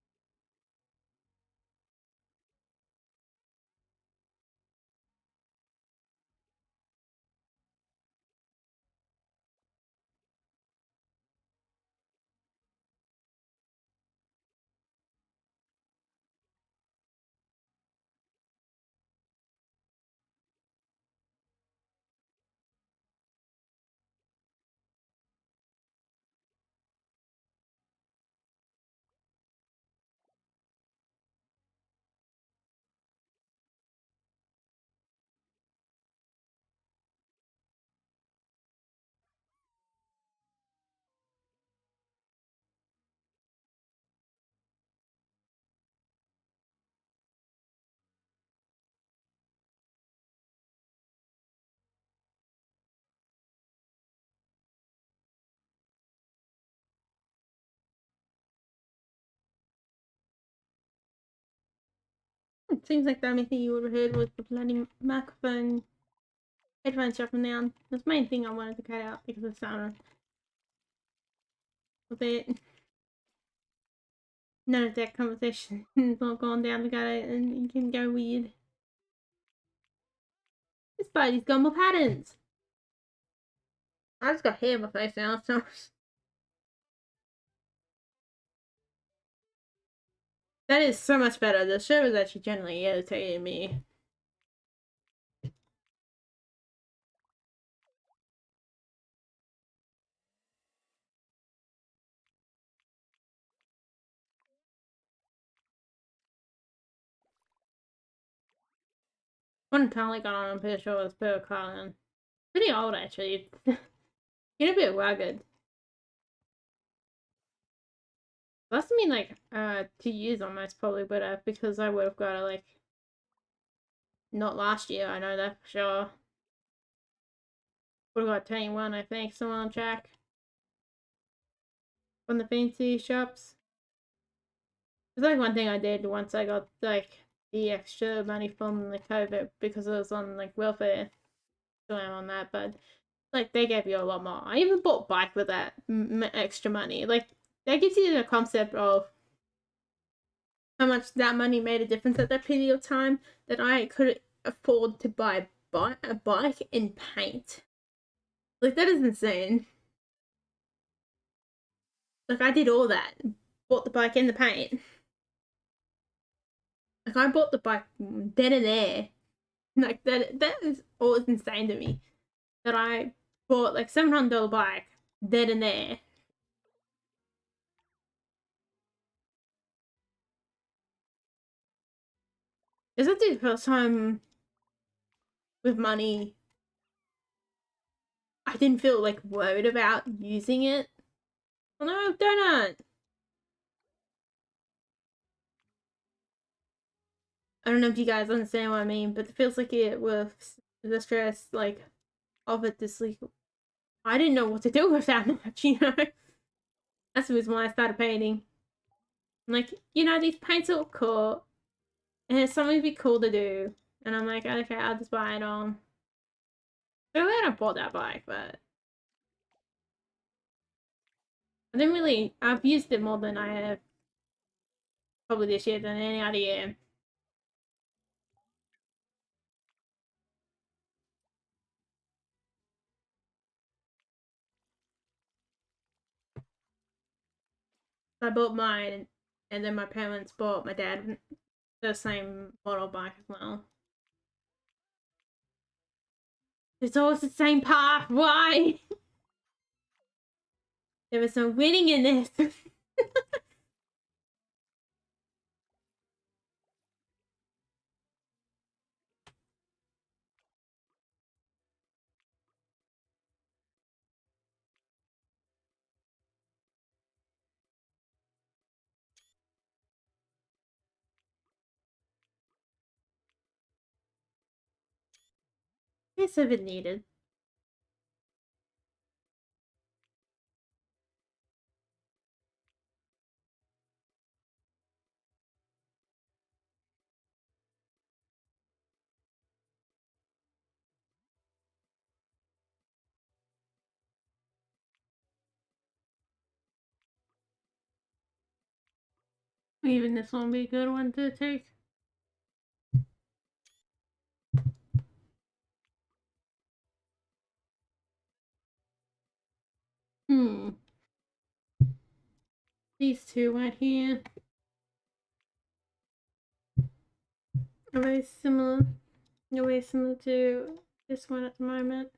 It seems like the only thing you would have heard was the bloody microphone headphones dropping down. That's the main thing I wanted to cut out because of the sound of it. None of that conversation is all gone down the gutter and it can go weird. This buddy's got more patterns. I just got hair in my face now, so. That is so much better. The show is actually generally irritating me. One Carly got on, I'm pretty sure it was per Carlin. Pretty old actually. Get a bit rugged. Must have been like 2 years almost probably would have, because I would have got it like not last year, I know that for sure. Would have got 21, I think, someone on track. From the fancy shops. It's like one thing I did once I got like the extra money from the COVID, because it was on like welfare. So I'm on that, but like they gave you a lot more. I even bought bike with that extra money. Like that gives you the concept of how much that money made a difference at that period of time, that I could afford to buy a bike and paint. Like that is insane. Like I did all that, bought the bike and the paint. Like I bought the bike then and there. Like that is always insane to me. That I bought like $700 bike then and there. Is it the first time with money I didn't feel like worried about using it? Oh no, donut! I don't know if you guys understand what I mean, but it feels like it with the stress like of it this week. I didn't know what to do with that much, you know? That's the reason why I started painting. I'm like, these paints look cool, and it's something to be cool to do. And I'm like, okay, I'll just buy it on. So then I bought that bike, but I didn't really. I've used it more than I have probably this year than any other year. I bought mine, and then my parents bought my dad the same model bike as well. It's always the same path. Why? There was no winning in this. Yes, if it needed. Even this one would be a good one to take. Hmm. These two right here are very similar. They're very similar to this one at the moment.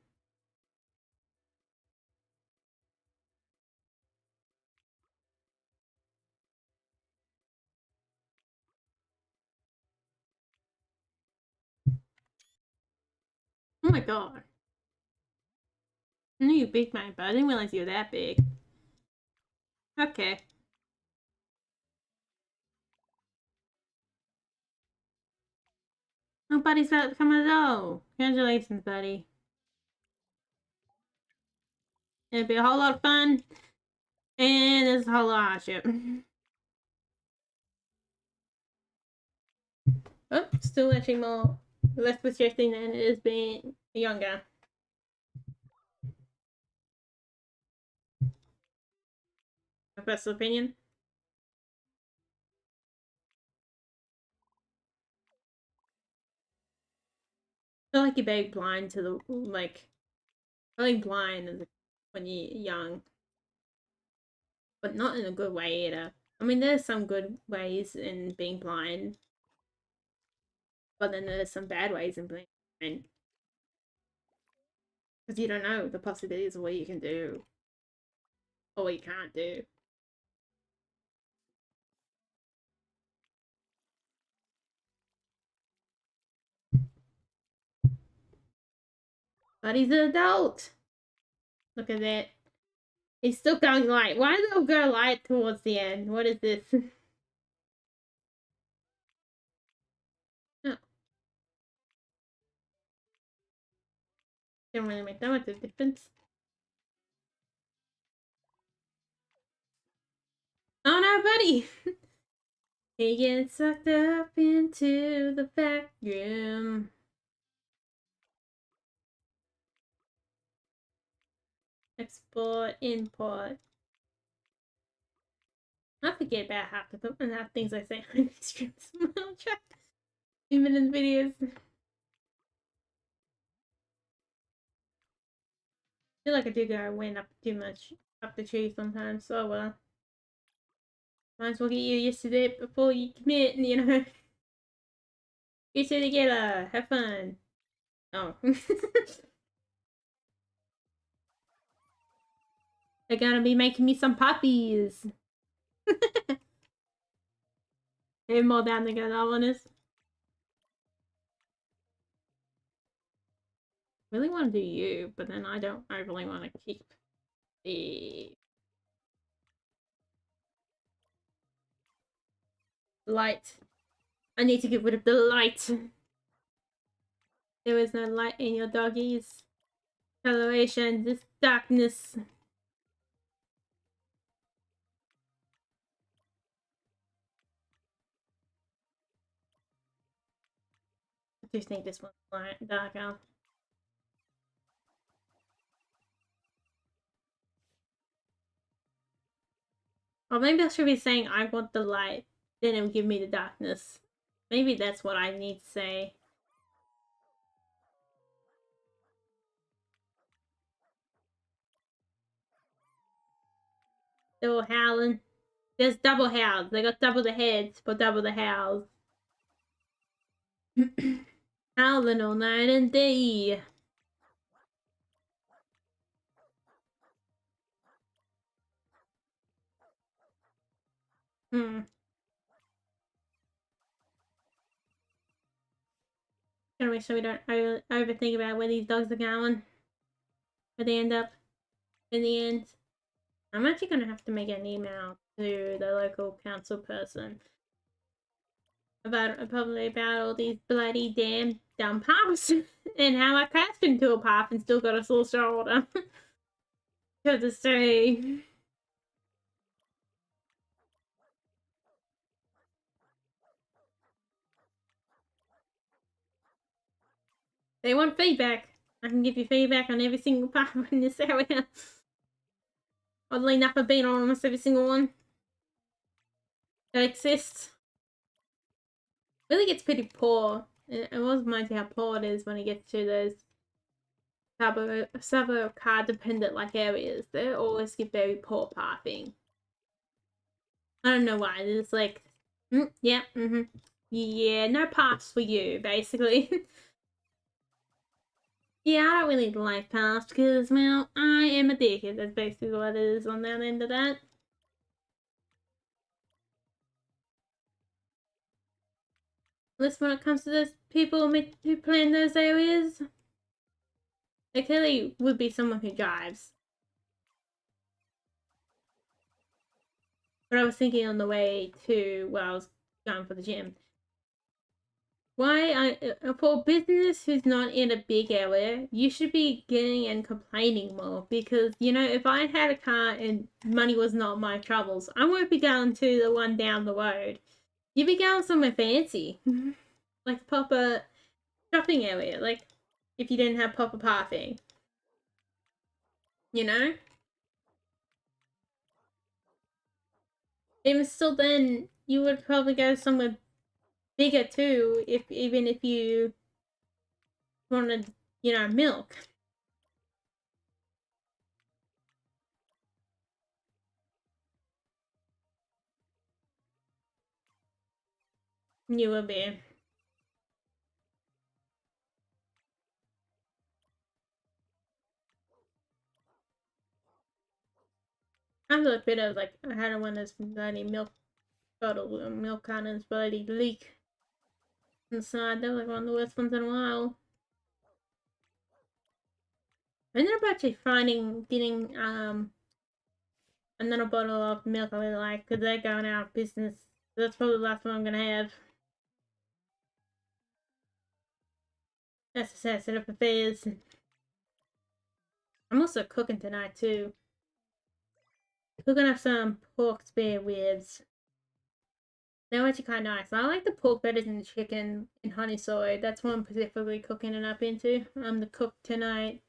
Oh my god. I knew you were big, man, but I didn't realize you were that big. Okay. Oh, buddy's about to come at all. Congratulations, buddy. It'll be a whole lot of fun. And there's a whole lot of hardship. Oh, still actually more less restricting than it is being younger. My personal opinion. I feel like you're very blind to the like. I like blind when you're young, but not in a good way either. I mean, there's some good ways in being blind, but then there's some bad ways in being blind, because you don't know the possibilities of what you can do or what you can't do. But he's an adult. Look at that. He's still going light. Why did it go light towards the end? What is this? Oh, didn't really make that much of a difference. Oh no, buddy! He gets sucked up into the vacuum. Export, import. I forget about half the things I say on these streams. I'll try. Even in videos. I feel like I do go went up too much up the tree sometimes, so well. Might as well get you used to it before you commit, you know. You two together, have fun. Oh. They're gonna be making me some puppies. They're more down to go, that one is. Really want to do you, but then I don't overly want to keep the light. I need to get rid of the light. There is no light in your doggies. Coloration, this darkness. I just think this one's light, darker. Or maybe I should be saying I want the light, then it will give me the darkness. Maybe that's what I need to say. They're all howling. There's double howls. They got double the heads for double the howls. Howling all night and day. Gotta make sure we don't overthink about where these dogs are going. Where they end up in the end. I'm actually gonna have to make an email to the local council person probably about all these bloody damn dumb pups and how I crashed into a pup and still got a sore shoulder. To the day. They want feedback. I can give you feedback on every single pup in this area. Oddly enough, I've been on almost every single one that exists. Really gets pretty poor. It was reminds me how poor it is when it gets to those suburb car dependent like areas. They always get very poor parking. I don't know why. It's like, yeah, yeah, no parks for you, basically. Yeah, I don't really like pass because, well, I am a dickhead. That's basically what it is on that end of that. At least when it comes to those people who plan those areas, there clearly would be someone who drives. But I was thinking on the way to where I was going for the gym. For business who's not in a big area, you should be getting and complaining more because, you know, if I had a car and money was not my troubles, I won't be going to the one down the road. You'd be going somewhere fancy, like proper shopping area, like if you didn't have proper parking, you know? Even still then, you would probably go somewhere bigger too, even if you wanted, you know, milk. You would be. I was a bit of like I had one of those bloody milk bottle milk cannons bloody leak inside. That was like one of the worst ones in a while. I ended up actually getting another bottle of milk I really like because they're going out of business. That's probably the last one I'm gonna have. That's the sad state of affairs. I'm also cooking tonight too. Cooking up some pork spare ribs. They're actually kind of nice. I like the pork better than the chicken in honey soy. That's what I'm specifically cooking it up into. I'm the cook tonight.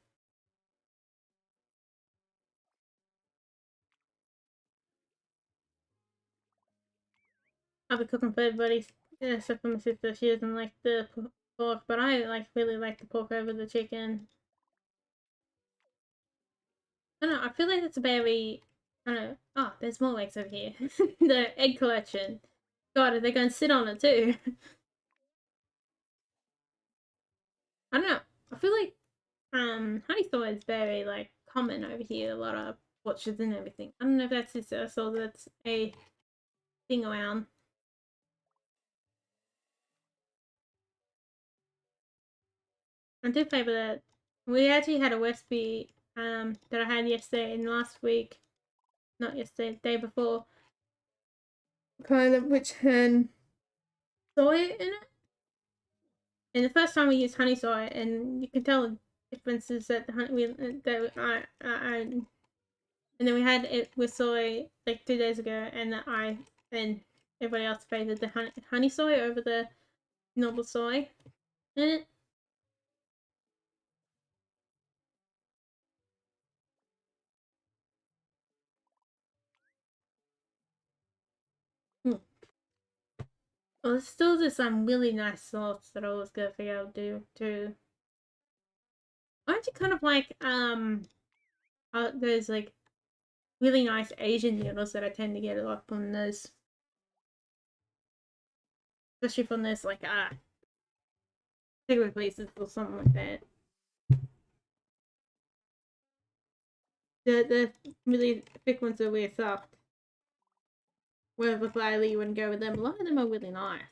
I'll be cooking for everybody except for my sister. She doesn't like the pork, but I really like the pork over the chicken. I don't know. I feel like it's very. I don't know. Oh, there's more eggs over here. The egg collection. God, are they going to sit on it too? I don't know. I feel like honey soy is very like common over here. A lot of orchards and everything. I don't know if that's just us or that's a thing around. I do favour that. We actually had a recipe that I had yesterday and last week. Not yesterday, the day before. Kind of which had soy in it. And the first time we used honey soy, and you can tell the differences that the honey and then we had it with soy like 2 days ago, and and everybody else favored the honey soy over the normal soy in it. Well, there's still just some really nice sauce that I was gonna figure out to do too. I actually kind of like those like really nice Asian noodles that I tend to get a lot from those, especially from those like takeaway places or something like that. The really thick ones are really soft. Whereas with Riley, you wouldn't go with them. A lot of them are really nice.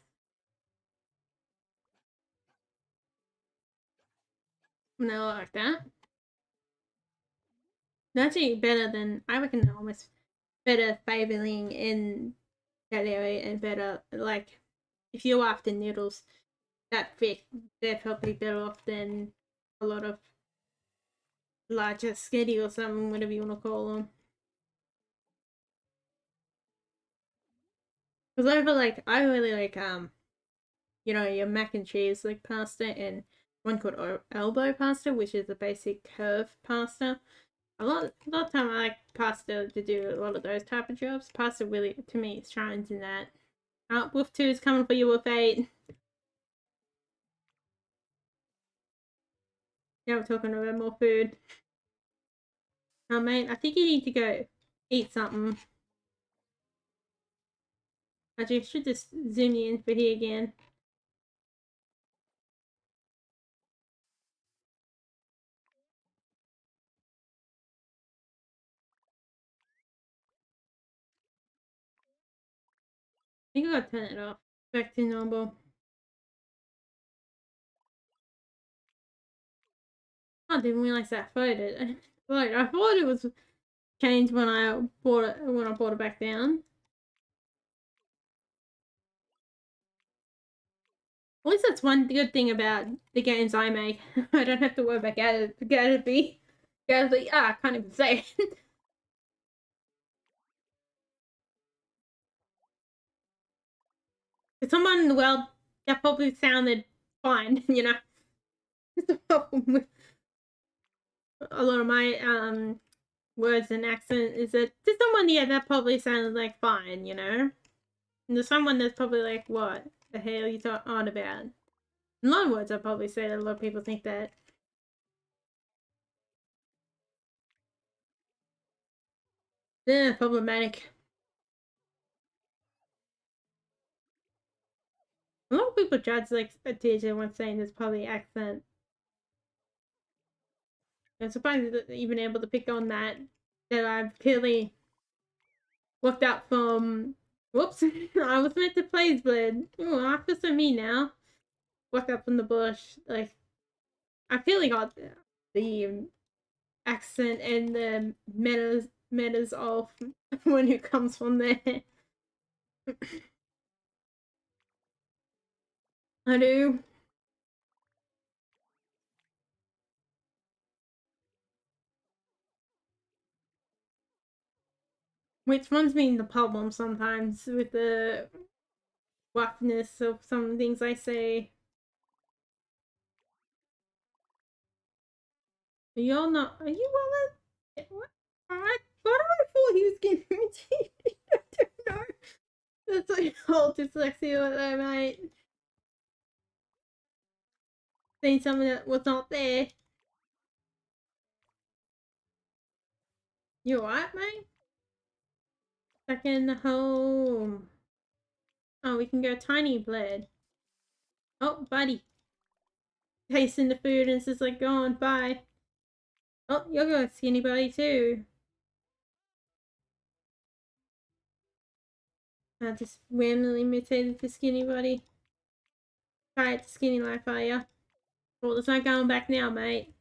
And they're like that. They're actually better than, I reckon, almost better flavoring in that area and better, like, if you're after noodles that thick, they're probably better off than a lot of larger skitty or something, whatever you want to call them. Because I really like, your mac and cheese like pasta and one called elbow pasta, which is a basic curved pasta. A lot of time I like pasta to do a lot of those type of jobs. Pasta really, to me, shines in that. Wolf 2 is coming for you, Wolf 8. Now we're talking about more food. Oh, mate, I think you need to go eat something. Actually, I should just zoom you in for here again. I think I gotta turn it off. Back to normal. I didn't realize that photo. Like, I thought it was changed when I brought it back down. At least that's one good thing about the games I make. I don't have to worry about Galaxy. I can't even say it. To someone in the world, that probably sounded fine, you know? That's the problem with a lot of my words and accent is that to someone, yeah, that probably sounded like fine, you know? And to someone that's probably like, what the hell are you on about? In a lot of words, I probably say that a lot of people think that. Yeah, problematic. A lot of people judge like a teacher when saying there's probably accent. I'm surprised that they're even able to pick on that. That I've clearly worked out from. Whoops! I was meant to play Blade. Oh, I feel so mean now. Walked up from the bush. Like, I feel like the accent and the metas of when it comes from there. I do. Which one's been the problem sometimes with the roughness of some things I say. Are y'all not? Are you well? What? Why do I thought he was getting me? I don't know. That's like whole dyslexia with that, mate. Saying something that was not there. You alright, mate? Second home. Oh, we can go tiny bled. Oh, buddy. Tasting the food and it's just like going, bye. Oh, you're going skinny buddy too. I just randomly mutated to skinny buddy. Try it to skinny life, are ya? Well, there's no going back now, mate.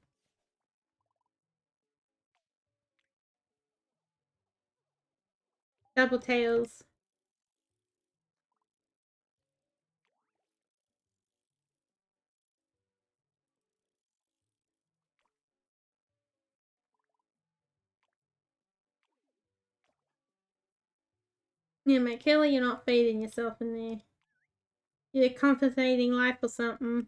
Double tails. Yeah, mate, Kelly, you're not feeding yourself in there. You're compensating life or something.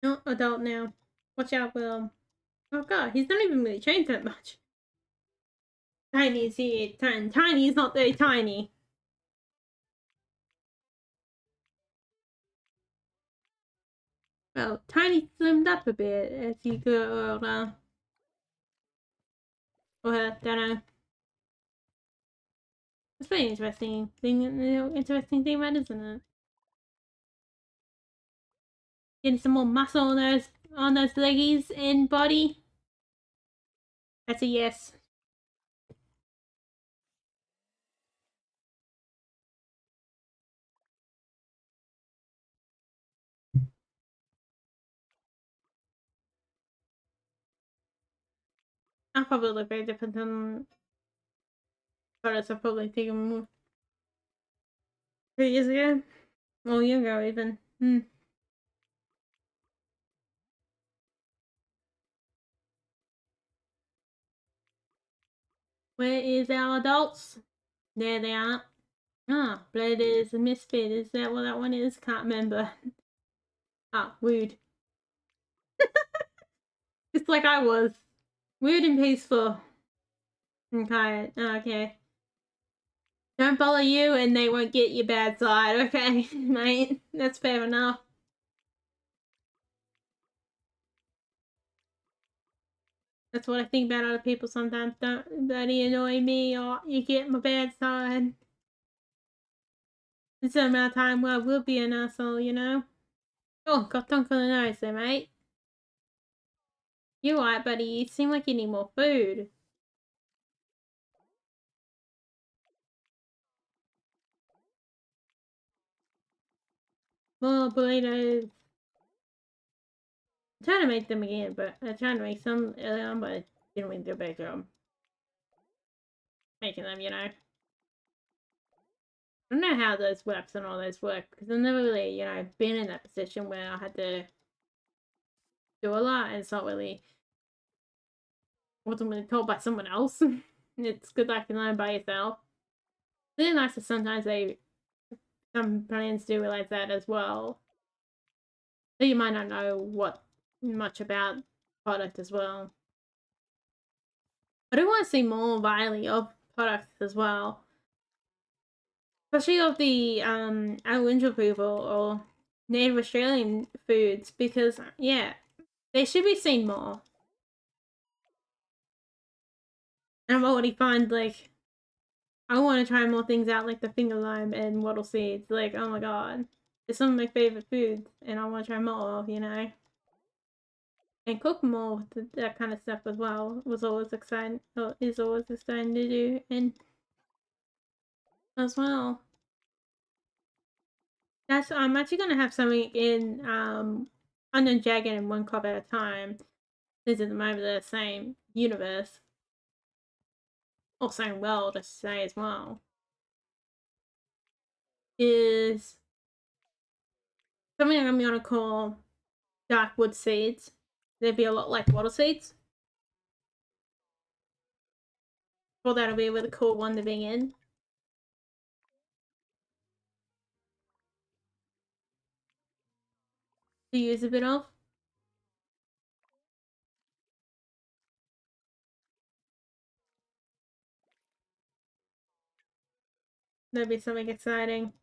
Not adult now. Watch out, Will. Oh god, he's not even really changed that much. Tiny's here. Tiny's not very tiny. Well, Tiny slimmed up a bit as he grew older. Well, don't know. It's pretty interesting thing. Interesting thing about, isn't it? Getting some more muscle on those leggies and body. That's a yes. I'll probably look very different than photos I've probably taken 2 years ago. Or younger even. Where is our adults? There they are. Ah, Blade is a misfit. Is that what that one is? Can't remember. Ah, weird. Just like I was. Weird and peaceful. Okay, okay. Don't follow you and they won't get your bad side, okay, mate? That's fair enough. That's what I think about other people sometimes. Don't they annoy me or you get my bad side. It's a amount of time where I will be an asshole, you know? Oh, got tongue on the nose there, mate. You alright, buddy? You seem like you need more food. More burritos. I'm trying to make them again, but I tried to make some earlier on, but I didn't really do a better job making them, you know? I don't know how those wraps and all those work, because I've never really, you know, been in that position where I had to do a lot, and it's not really, wasn't really told by someone else. It's good that you can learn by yourself. It's really nice that sometimes some brands do realize that as well. So you might not know much about product as well. I do want to see more widely of products as well. Especially of the Aboriginal people or Native Australian foods, because yeah, they should be seen more. And I've already found like I want to try more things out, like the finger lime and wattle seeds. Like, oh my god, it's some of my favorite foods, and I want to try more. You know. And cook more with that kind of stuff as well was always exciting, or is always exciting to do, and as well. I'm actually gonna have something in Unknown Dragon and One Cup at a time. These at the moment they're the same universe. Or same world, I should say as well. Is something I'm gonna call Darkwood Seeds. They'd be a lot like water seeds. Well, that'll be a really cool one to bring in. To use a bit of. That'd be something exciting.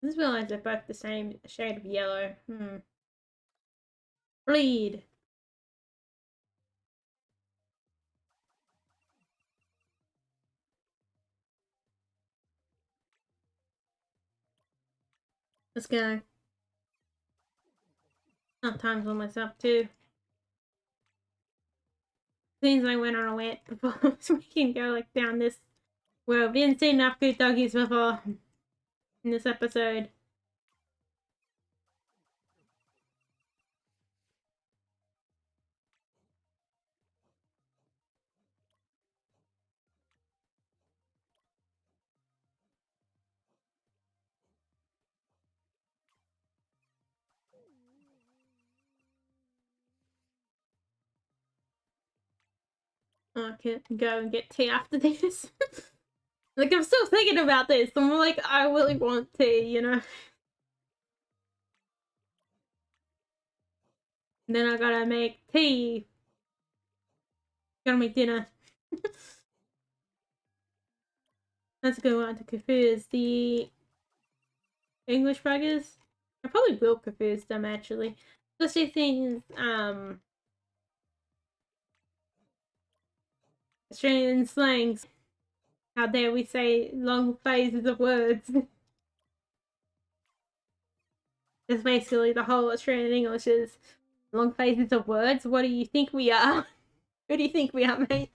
I just realized they're both the same shade of yellow. Bleed. Let's go. Oh, time's almost up too. Seems I went on a rant before, so we can go like down this. Well, we haven't seen enough good doggies before in this episode. I can go and get tea after this. Like, I'm still thinking about this. I'm like, I really want tea, you know? And then I gotta make tea. Gotta make dinner. Let's go on to confuse the English buggers. I probably will confuse them actually. Especially things, Australian slangs. How dare we say long phases of words? It's basically the whole Australian English is long phases of words. What do you think we are? Who do you think we are, mate?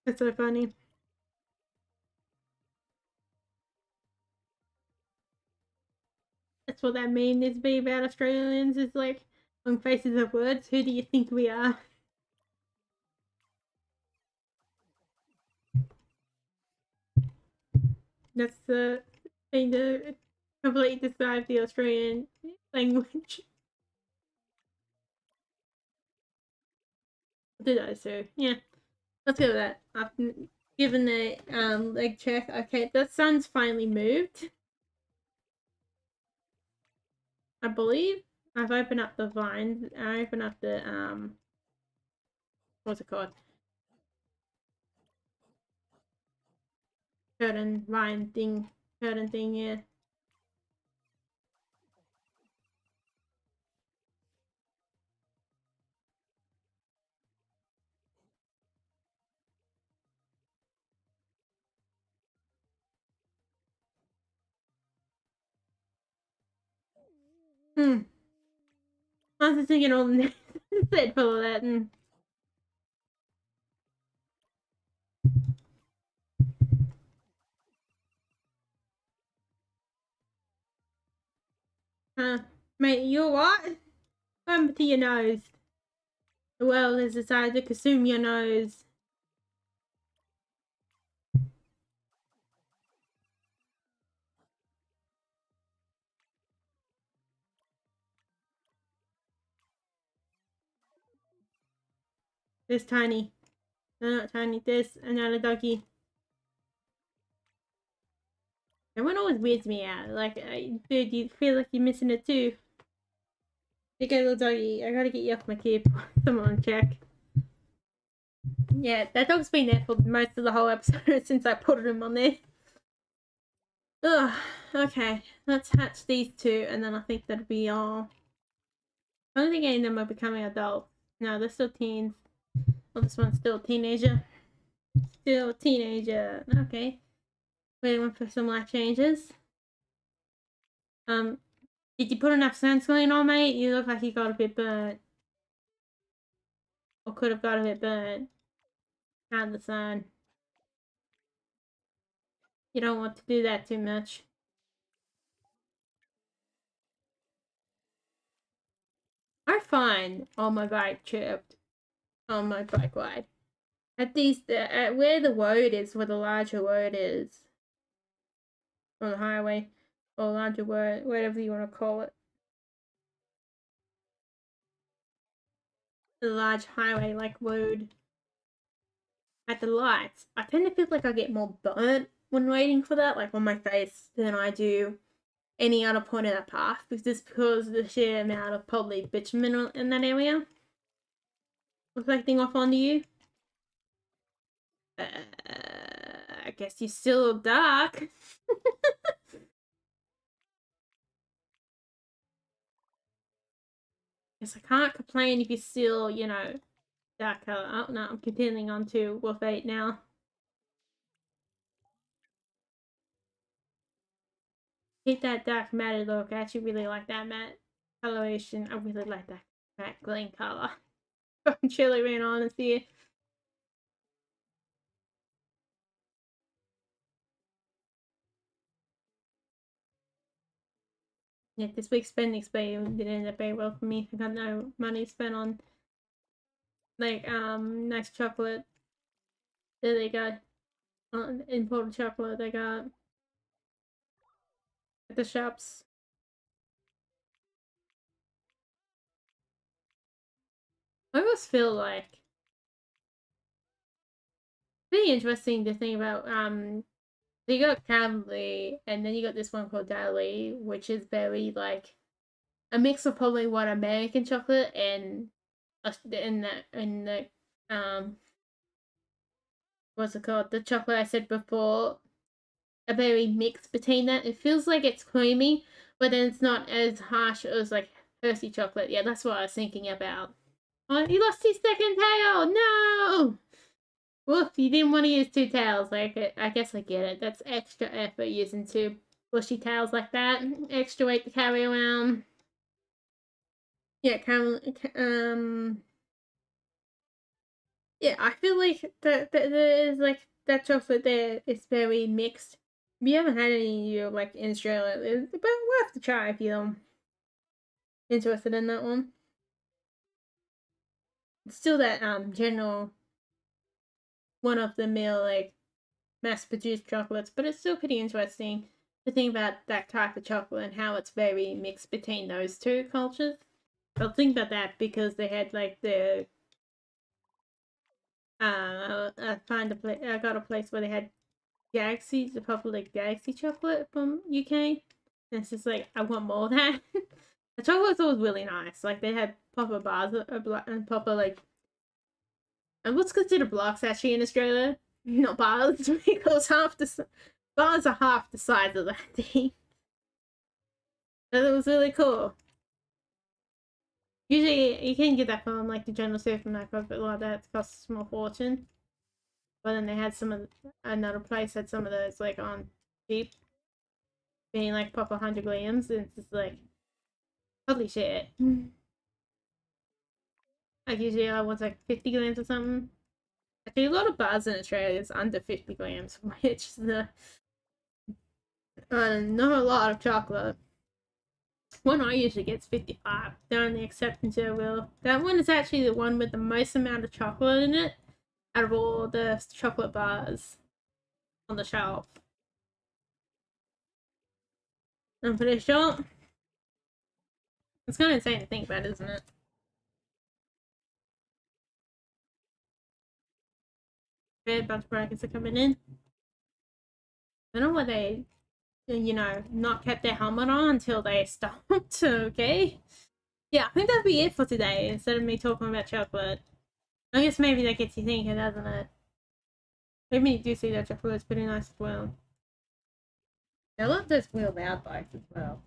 That's so funny. That's what that meme is be about Australians, is like long faces of words. Who do you think we are? That's the thing to completely describe the Australian language. Did I so? Yeah. Let's go with that. After given the leg check, okay, the sun's finally moved. I believe I've opened up the vines. I opened up the what's it called? Curtain vine thing. Curtain thing, yeah. I was just thinking all the said for that and mate, you what? What happened to your nose? The world has decided to consume your nose. This tiny. No, not tiny. This another doggy. And one always weirds me out. Like, dude, you feel like you're missing it too. You go, little doggy. I gotta get you off my keyboard. Someone check. Yeah, that dog's been there for most of the whole episode since I put him on there. Ugh, okay. Let's hatch these two, and then I think that'll be all. I don't think any of them are becoming adults. No, they're still teens. Well, this one's still a teenager. Still a teenager. Okay. Waiting for some life changes. Did you put enough sunscreen on, mate? You look like you got a bit burnt. Or could have got a bit burnt. Out of the sun. You don't want to do that too much. I find on my bike chirped on my bike ride. At these, at where the road is, where the larger road is, on the highway, or larger road, whatever you want to call it. The large highway, like road, at the lights, I tend to feel like I get more burnt when waiting for that, like on my face, than I do any other point of that path, because of the sheer amount of probably bitumen in that area reflecting off onto you. I guess you're still dark. Guess I can't complain if you're still, you know, dark color. Oh no, I'm continuing on to Wolf 8 now. Keep that dark matted look. I actually really like that matte coloration. I really like that matte green color. I'm chilly being honest here. Yeah, this week's spending spree didn't end up very well for me. I got no money spent on like nice chocolate. There they go. Imported chocolate they got at the shops. I always feel like pretty interesting to think about. So you got Cadbury, and then you got this one called Dally, which is very like a mix of probably what American chocolate and the what's it called? The chocolate I said before. A very mix between that. It feels like it's creamy, but then it's not as harsh as like Hershey chocolate. Yeah, that's what I was thinking about. Oh, he lost his second tail. No. Woof, you didn't want to use two tails. Like, I guess I get it. That's extra effort using two bushy tails like that. Extra weight to carry around. Yeah, yeah, I feel like there's like that chocolate there is very mixed. If you haven't had any like in Australia, it's worth to try if you're interested in that one. It's still that general one of the mill like mass produced chocolates, but it's still pretty interesting to think about that type of chocolate and how it's very mixed between those two cultures. I'll think about that because they had like the I got a place where they had Galaxy, the popular Galaxy chocolate from UK. And it's just like I want more of that. The chocolate's always really nice. Like they had proper bars and proper like and what's considered blocks actually in Australia, not bars, because bars are half the size of that thing. So it was really cool. Usually you can get that from like the general supermarket, but a lot of that costs a small fortune. But then they had another place had some of those like on cheap, being like proper 100 grams, and it's just like holy shit. Like usually I was like 50 grams or something. Actually, a lot of bars in Australia is under 50 grams, which is not a lot of chocolate. One I usually gets 55. They're only exception to a will. That one is actually the one with the most amount of chocolate in it out of all the chocolate bars on the shelf. I'm pretty sure. It's kind of insane to think about, isn't it? A bunch of brackets are coming in. I don't know why they, you know, not kept their helmet on until they stopped, okay? Yeah, I think that'd be it for today, instead of me talking about chocolate. I guess maybe that gets you thinking, doesn't it? Maybe you do see that chocolate's pretty nice as well. I love those wheeled out bikes as well.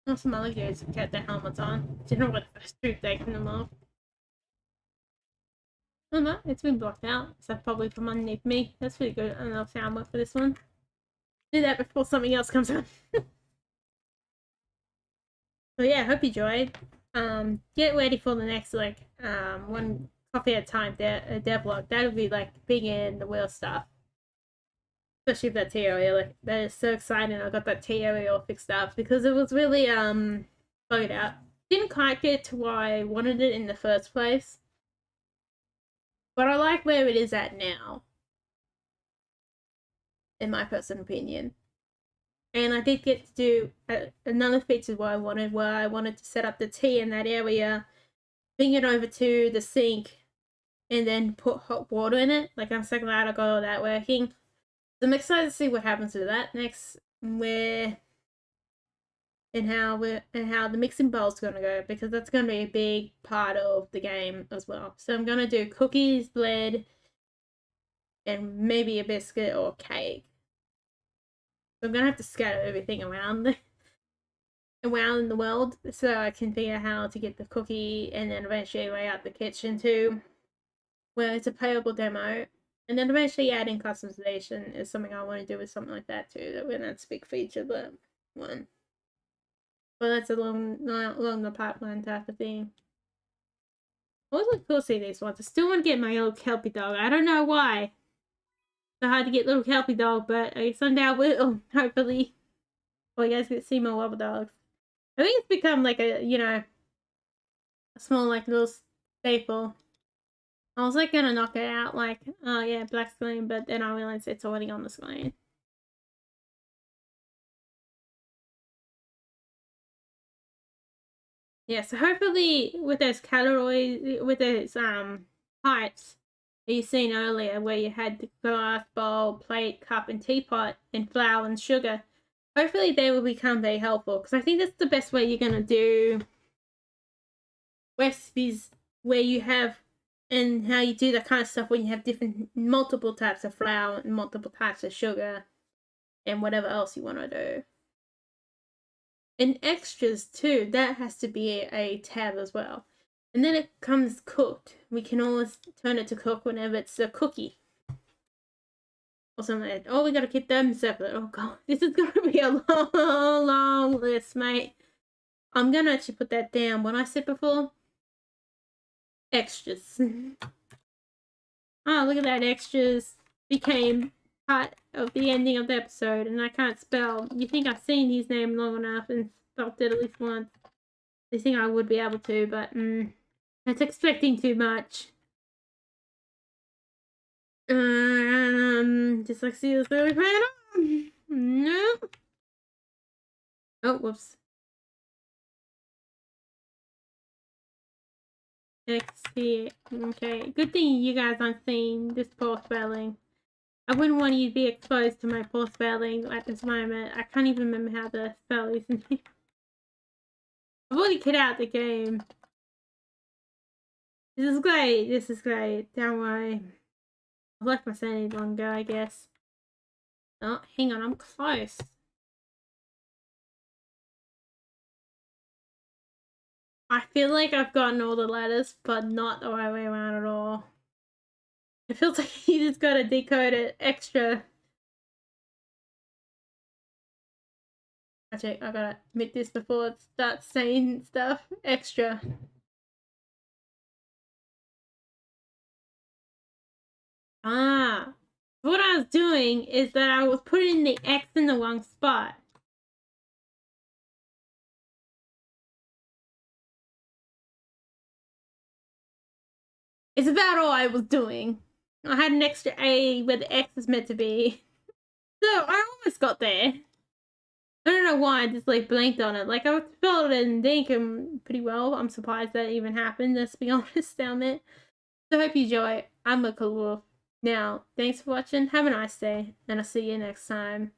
Oh, some other guys have kept their helmets on. Didn't know what the first trip taking them off. Oh no, it's been blocked out, so probably from underneath me. That's pretty good. And I'll sound work for this one. Do that before something else comes on. So yeah, hope you enjoyed. Get ready for the next one coffee at a time devlog. That'll be like big in the wheel stuff. Especially if that tea area, like that is so exciting. I got that tea area all fixed up because it was really bugged out. Didn't quite get to why I wanted it in the first place. But I like where it is at now. In my personal opinion. And I did get to do another feature where I wanted to set up the tea in that area, bring it over to the sink, and then put hot water in it. Like, I'm so glad I got all that working. So I'm excited to see what happens to that next, and how the mixing bowl's gonna go, because that's gonna be a big part of the game as well. So I'm gonna do cookies, bread, and maybe a biscuit or cake. So I'm gonna have to scatter everything around in the world so I can figure out how to get the cookie and then eventually lay out the kitchen too, where it's a playable demo. And then eventually adding customization is something I want to do with something like that too. When that's a big feature, but one. Well, that's along the pipeline type of thing. It was cool to see these ones. I still want to get my little Kelpie dog. I don't know why. So hard to get little Kelpie dog, but I guess someday I will, hopefully. Well, you guys get to see more Wobbledogs. I think it's become like a small like little staple. I was like gonna knock it out like, oh yeah, black screen, but then I realized it's already on the screen. Yeah, so hopefully with those calories, with those heights that you seen earlier, where you had the glass bowl, plate, cup, and teapot, and flour and sugar, hopefully they will become very helpful, because I think that's the best way you're gonna do recipes where you have, and how you do that kind of stuff when you have multiple types of flour and multiple types of sugar and whatever else you want to do. And extras too, that has to be a tab as well. And then it comes cooked. We can always turn it to cook whenever it's a cookie. Or something like that. Oh, we gotta keep them separate. Oh god, this is gonna be a long list, mate. I'm gonna actually put that down. What I said before? Extras. Oh, look at that. Extras became part of the ending of the episode, and I can't spell. You think I've seen his name long enough and spelled it at least once. They think I would be able to, but that's expecting too much. Dyslexia is really bad. No. Oh, whoops. XP. Okay. Good thing you guys aren't seeing this poor spelling. I wouldn't want you to be exposed to my poor spelling at this moment. I can't even remember how to spell his name. I've already cut out the game. This is great. This is great. Don't worry. I've left my sanity longer, I guess. Oh, hang on. I'm close. I feel like I've gotten all the letters, but not the right way around at all. It feels like you just gotta decode it extra. Actually, I gotta admit this before it starts saying stuff. Extra. Ah. What I was doing is that I was putting the X in the wrong spot. It's about all I was doing. I had an extra A where the X is meant to be. So I almost got there. I don't know why I just like blanked on it. Like I spelled it in Dingo pretty well. I'm surprised that even happened, let's be honest down there. So I hope you enjoy. I'm Redcollarwolf. Now, thanks for watching. Have a nice day, and I'll see you next time.